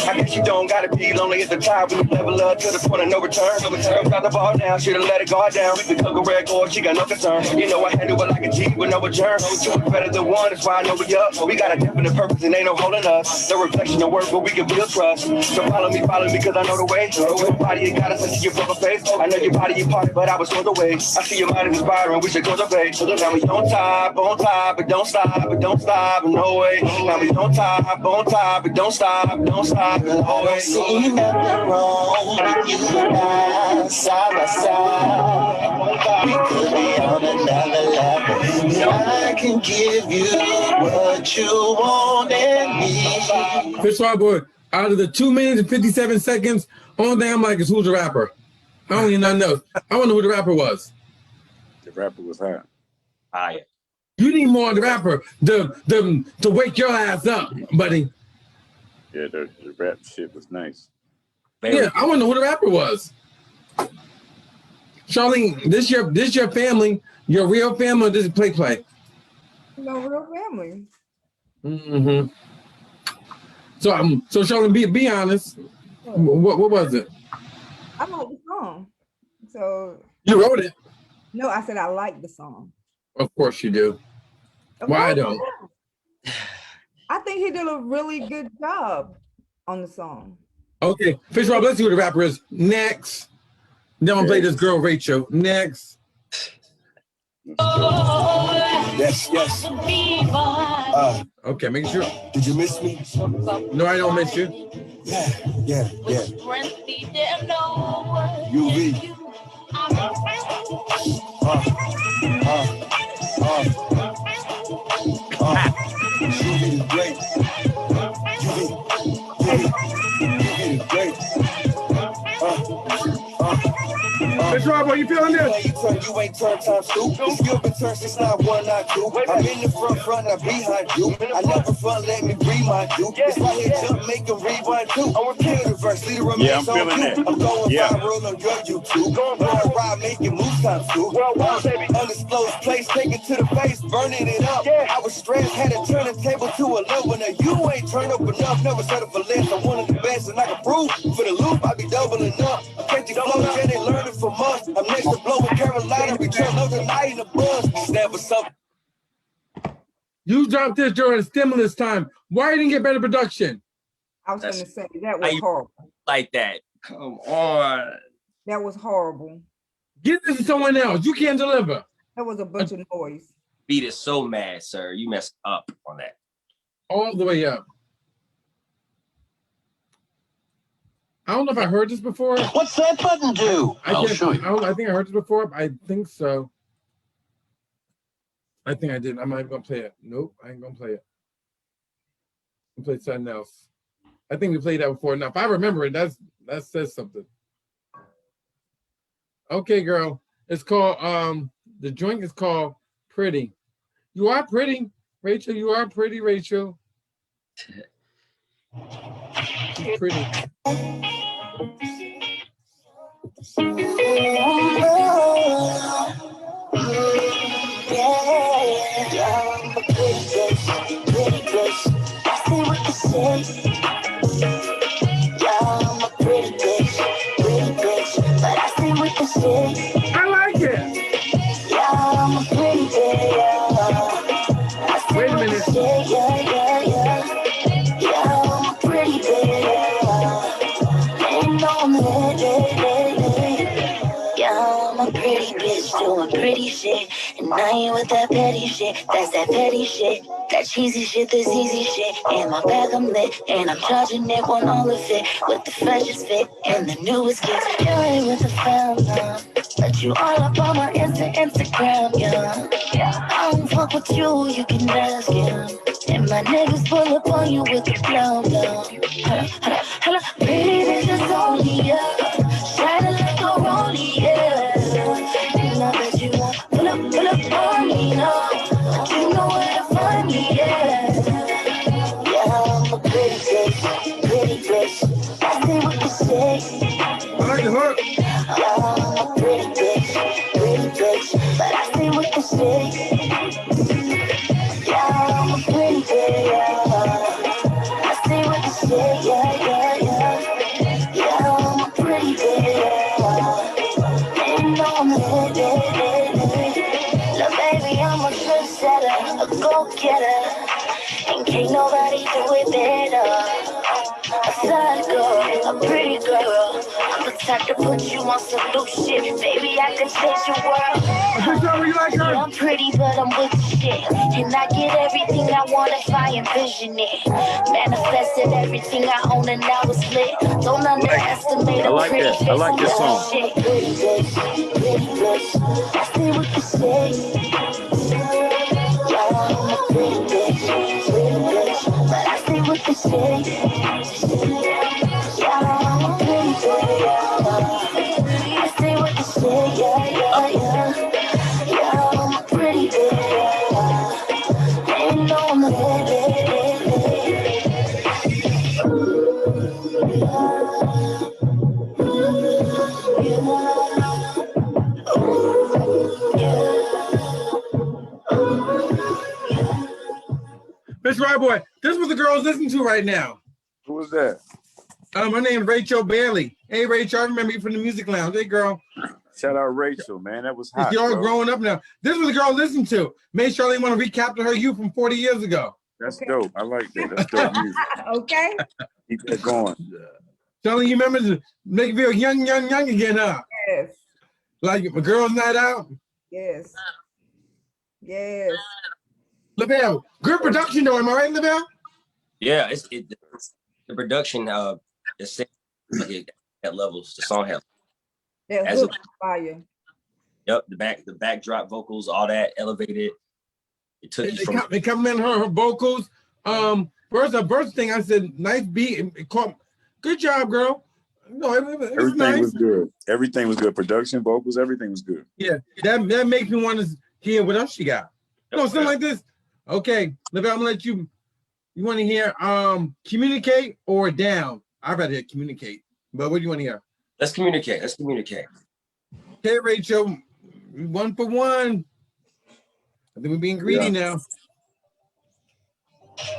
I guess you don't gotta be lonely at the top when you level up to the point of no return. Girl, got the ball down, should've let it go down. We can cook a red gold, she got no concern. You know I handle it like a G with no return. Two is better than one, that's why I know we up. We got a definite purpose and ain't no holding us. No reflection of work, but we can build trust. So follow me, cause I know the way. Your body, you got us, I see your poker face. I know your body, you party, but I was sort away. I see your mind is inspiring, we should go to play. So now we on top, but don't stop, no way. Now we on top, but don't stop, no way. See nothing wrong with you and I, side by side. We could be on another level. I can give you what you want and need. Fish Robert, out of the 2 minutes and 57 seconds, only thing I'm like is who's the rapper? I don't even know. I want to know who the rapper was. The rapper was hot. Fire. You need more of the rapper to wake your ass up, buddy. Yeah, the rap shit was nice. Yeah, I want to know who the rapper was. Charlene, this your family, your real family, or this is play? No, real family. Mm-hmm. So Charlene, be honest. What was it? I like the song. So You wrote it. no, I said I like the song. Of course you do. Of Why I course don't? I think he did a really good job on the song. Okay, Fish Rob, let's see who the rapper is. Next. Then I'm gonna play this girl, Rachel. Next. Yes. Okay, make sure. Did you miss me? No, I don't miss you. Yeah. UV. UV is great. UV is great. Fish Rob, are you feeling this? You ain't turn time stoop. You've been turned since not one, not two. I'm in the front, not behind you. I never front, let me remind you. It's like a jump, make a rewind too. I'm repeating the verse, leader remains on you. I'm going viral on your YouTube. When I ride, making moves times two. Undisclosed place, take it to the face, burning it up. I was stressed, had to turn the table to a level. Now you ain't turned up enough, never settle for less. I'm one of the best, and I can prove for the loop, I be doubling up. I'm catching flows, yeah, they learning from us. I'm next to blow in Carolina, we turn up the night in the bus. It's never something. You dropped this during stimulus time. Why you didn't get better production? I was going to That's- say that was horrible. Like that. Come on. That was horrible. Give this to someone else. You can't deliver. That was a bunch of noise. Beat is so mad, sir. You messed up on that. All the way up. I don't know if I heard this before. What's that button do? I think I heard this before. I think so. I think I did. I'm not even gonna play it. Nope, I ain't gonna play it. We play something else. I think we played that before. Now, if I remember it, that says something. Okay, girl. It's called the joint is called Pretty. You are pretty, Rachel. You are pretty, Rachel. Pretty. I like it. Wait a minute. Doing pretty shit, and I ain't with that petty shit. That's that petty shit, that cheesy shit, this easy shit. In my bag I'm lit, and I'm charging it on all of it, with the freshest fit and the newest gifts. You ain't with the fam, but you all up on my Instagram, yeah. I don't fuck with you, you can ask him. And my niggas pull up on you with the blow. Hello, pretty bitches only, yeah. Shining like a rollie, yeah. I bet you want pull up on me now. You know where to find me, yeah. Yeah, I'm a pretty bitch. I say what you say. I like the hook. Yeah, I'm a pretty bitch, but I say what you say. Yeah, I'm a pretty bitch, yeah. I say what you say, yeah. Yeah, I'm a pretty bitch, yeah. And I'm a look, baby, I'm a trendsetter, a go-getter, and can't nobody do it better. A side girl, a pretty girl, I'm the type to put you on some new shit. Baby, I can change your world. You like her? I'm pretty, but I'm with the shit, and I get everything I want if I envision it. Manifested everything I own, and now it's lit. Don't underestimate a pretty face. I like this song. Pretty bitch, I say what you say. Yeah, I'm a pretty bitch, but I say what you say. Yeah, I'm a pretty bitch, I say what you say. Yeah, I'm a pretty bitch, and no, I'm a Bishop Boy, this is what the girls listen to right now. Who was that? Her name is Rachel Bailey. Hey, Rachel, I remember you from the Music Lounge. Hey, girl. Shout out Rachel, man. That was hot. She all bro. growing up now. This is what the girls listen to. Made sure they want to recapture her youth from 40 years ago. That's dope. I like that. That's dope music. Okay. Keep that going. Charlie, you remember to make you feel young again, huh? Yes. Like a girls' night out. Yes. Yes. LaBelle, good production though, am I right, LaBelle? Yeah, it's the production. The same like at levels. The song has. That As hook fire. Yep, the backdrop vocals, all that elevated. It took you from. They compliment her vocals. First thing I said, nice beat. It caught, good job, girl. No, it was Everything nice. was good. Everything was good. Production, vocals, everything was good. Yeah, that makes me want to hear what else she got. No, something like this. Okay, LaBelle, I'm gonna let you. You want to hear communicate or down? I'd rather hear communicate. But what do you want to hear? Let's communicate. Let's communicate. Okay, Rachel, 1 for 1. I think we're being greedy now.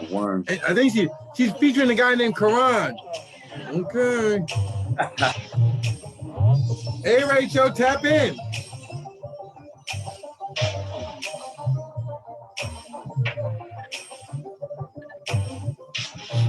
One. And I think she's featuring a guy named Karan. Okay. Hey, Rachel, tap in.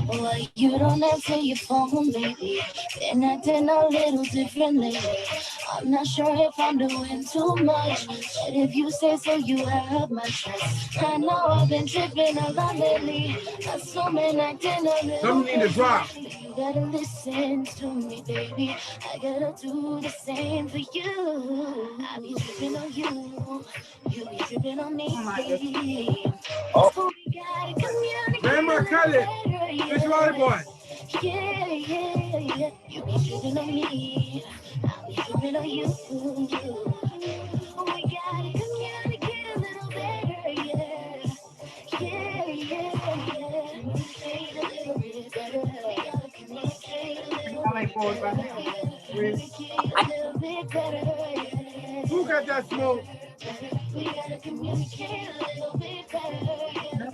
Well, you don't answer your phone, baby. Been acting a little different lately. I'm not sure if I'm doing too much, but if you say so, you have my trust. I know I've been tripping a lot lately, assuming acting a little. Something need to drop. You gotta listen to me, baby. I gotta do the same for you. I be tripping on you, you be tripping on me. Oh. So we gotta communicate. Grandma, cut it. Fish water boy. Yeah, yeah, yeah. You be tripping on me. I'll be tripping on you. We gotta communicate a little better, yeah. Yeah, yeah, yeah. Communicate a little bit better. We gotta communicate a little bit better. Who got that smoke? We gotta communicate a little bit better.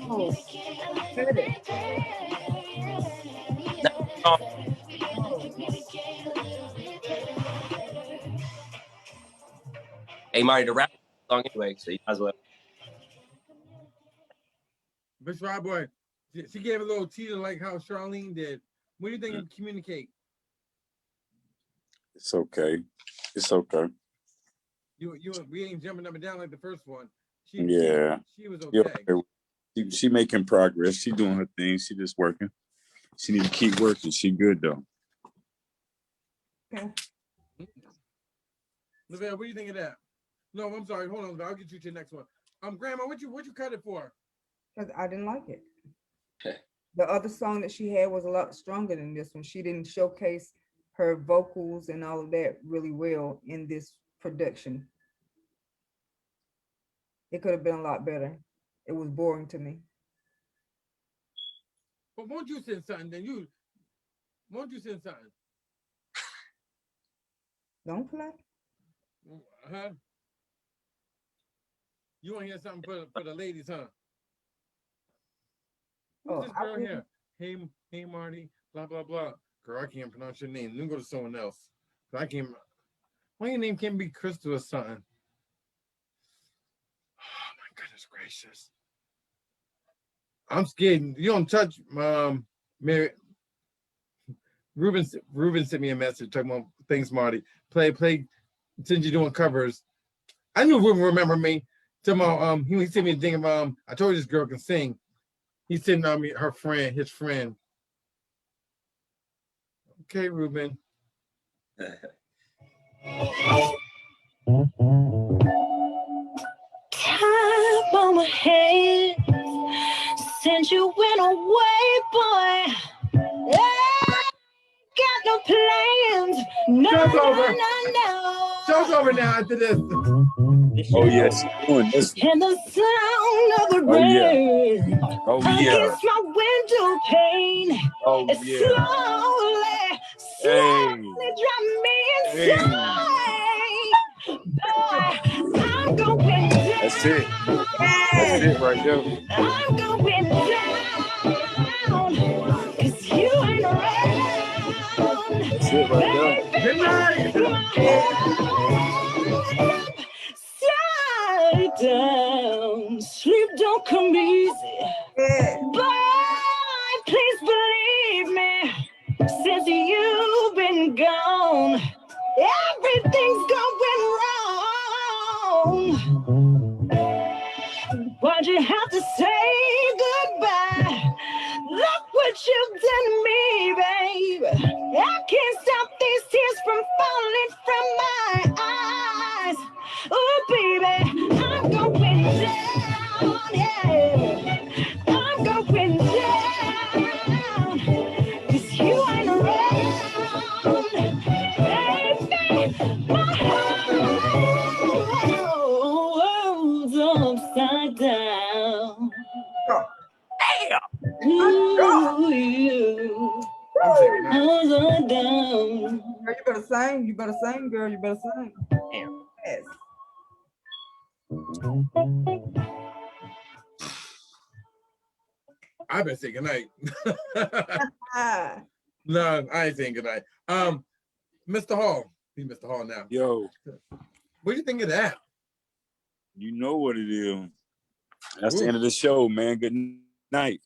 No. Hit it. Hey, Marty, the rap song anyway, so you might as well. Fish water boy. She gave a little teaser like how Charlene did. What do you think of communicate? It's okay. It's okay. We ain't jumping up and down like the first one. She was Yeah, okay. she making progress. She doing her thing. She just working. She need to keep working. She good though. Okay. LaBelle, what do you think of that? No, I'm sorry. Hold on. I'll get you to the next one. Grandma, what you cut it for? Because I didn't like it. Okay. The other song that she had was a lot stronger than this one. She didn't showcase her vocals and all of that really well in this production. It could have been a lot better. It was boring to me. But won't you send something? Won't you send something? Don't play. Huh? You want to hear something for the ladies, huh? Who's this girl here? Hey, Marty, blah, blah, blah. Girl, I can't pronounce your name. Let me go to someone else. I can't. Why your name can't be Crystal or something? Oh, my goodness gracious. I'm scared. You don't touch Mary. Ruben sent me a message talking about things, Marty. Play, since you're doing covers. I knew Ruben remember me. Talking about, he sent me a thing of, I told you this girl can sing. He sent on me his friend. Okay, Ruben. Time on my head since you went away, boy. Got no plans. No, Show's over. no. Show's over now after this. Oh yes, doing this. And the sound of the Oh, yeah. rain Oh yeah. against my window pane. Oh It yeah. slowly drive me inside. Boy, I'm going down. That's it. That's it right there. I'm going down. That's it right there. Good night. Slide down, sleep don't come easy. Yeah. But please believe me, since you've been gone, everything's going wrong. Why'd you have to say goodbye? Look what you've done to me, babe. I can't stop these tears from falling from my eyes. Oh, baby, I'm going down, yeah. I'm going down, 'cause you ain't around, baby. My world's upside down. Go. Ooh, I'm saying good night. upside down. Girl, you better sing. You better sing, girl. You better sing. Damn. Yes. I better say good night. Ah, No, I ain't saying good night. Mr. Hall. He's Mr. Hall now. Yo, What do you think of that? you know what it is. That's the Ooh. end of the show, man. Good night.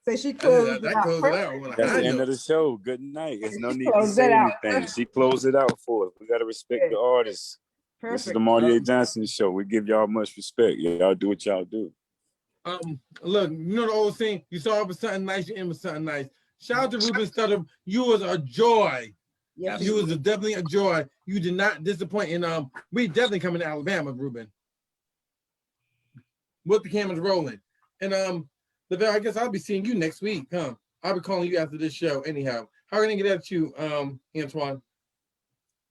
say she closed That it out. closed it out. on a That's high the end note. of the show. Good night. There's no need to closed say it out. anything. She closed it out for us. We gotta respect the artists. This is the Perfect. Marty A. Johnson show. We give y'all much respect. Y'all do what y'all do. Look, you know the old saying, you start off with something nice, you end with something nice. Shout out to Ruben Studdard. You was a joy. Yes, You was definitely a joy. You did not disappoint. And we definitely coming to Alabama, Ruben. With the cameras rolling. And Lavelle, I guess I'll be seeing you next week, huh? I'll be calling you after this show anyhow. How can I get at you, Antoine?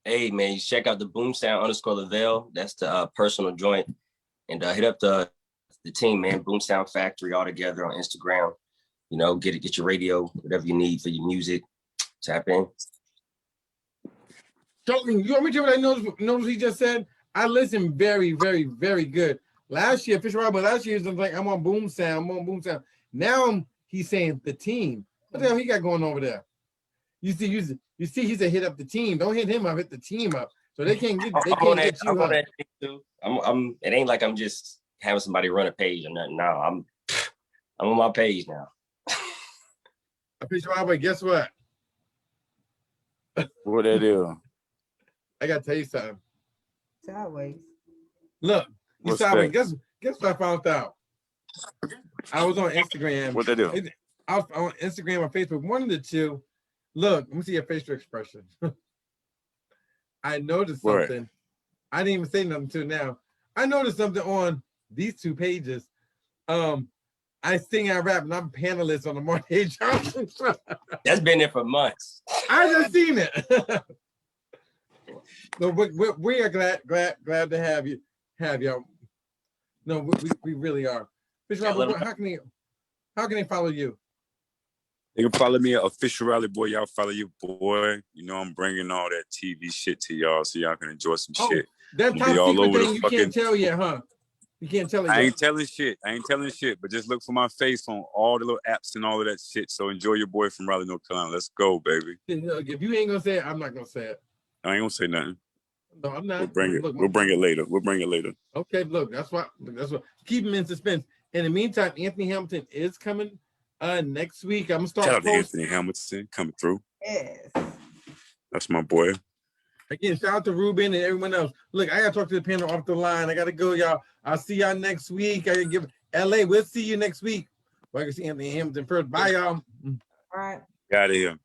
Hey man, you check out the Boomsound_Lavelle. That's the personal joint. And hit up the team, man. Boomsound Factory all together on Instagram. You know, get your radio, whatever you need for your music. Tap in. Joking, you want me to tell you what I noticed he just said? I listen very, very, very good. Last year, Fisher Robert, last year he was like, I'm on Boom Sound. Now he's saying the team. What the hell he got going over there? You see, he said hit up the team. Don't hit him up, hit the team up. So they can't get you. I'm on Huh? that thing too. I'm it ain't like I'm just having somebody run a page or nothing. No, I'm on my page now. Fisher Robert, guess what? What that is? I gotta tell you something. sideways. Look, you What's saw me. that? Guess what I found out? I was on Instagram. What that is? I was on Instagram or Facebook, one of the two. Look, let me see your facial expression. I noticed What? something. I didn't even say nothing to now. I noticed something on these two pages. I sing and rap, and I'm panelist on the Marty Johnson show. That's been there for months. I just seen it. No, we are glad to have you. No, we really are. Fisher Robert, how can they follow you? They can follow me at Official Rally Boy. Y'all follow your boy. You know I'm bringing all that TV shit to y'all so y'all can enjoy some shit. That Be top all secret over the thing you fucking- can't tell yet, huh? You can't tell it I yet. ain't telling shit, but just look for my face on all the little apps and all of that shit. So enjoy your boy from Raleigh, North Carolina. Let's go, baby. Look, if you ain't gonna say it, I'm not gonna say it. I ain't gonna say nothing. No, I'm not. We'll bring it. Look, We'll bring it later. We'll bring it later. Okay, look, that's what. Keep him in suspense. In the meantime, Anthony Hamilton is coming next week. I'm gonna start Shout out to posting. Anthony Hamilton coming through. Yes. That's my boy. Again, shout out to Ruben and everyone else. Look, I gotta talk to the panel off the line. I gotta go, y'all. I'll see y'all next week. I gotta give LA. We'll see you next week. Well, I can see Anthony Hamilton first. Bye, y'all. All right. Got it here.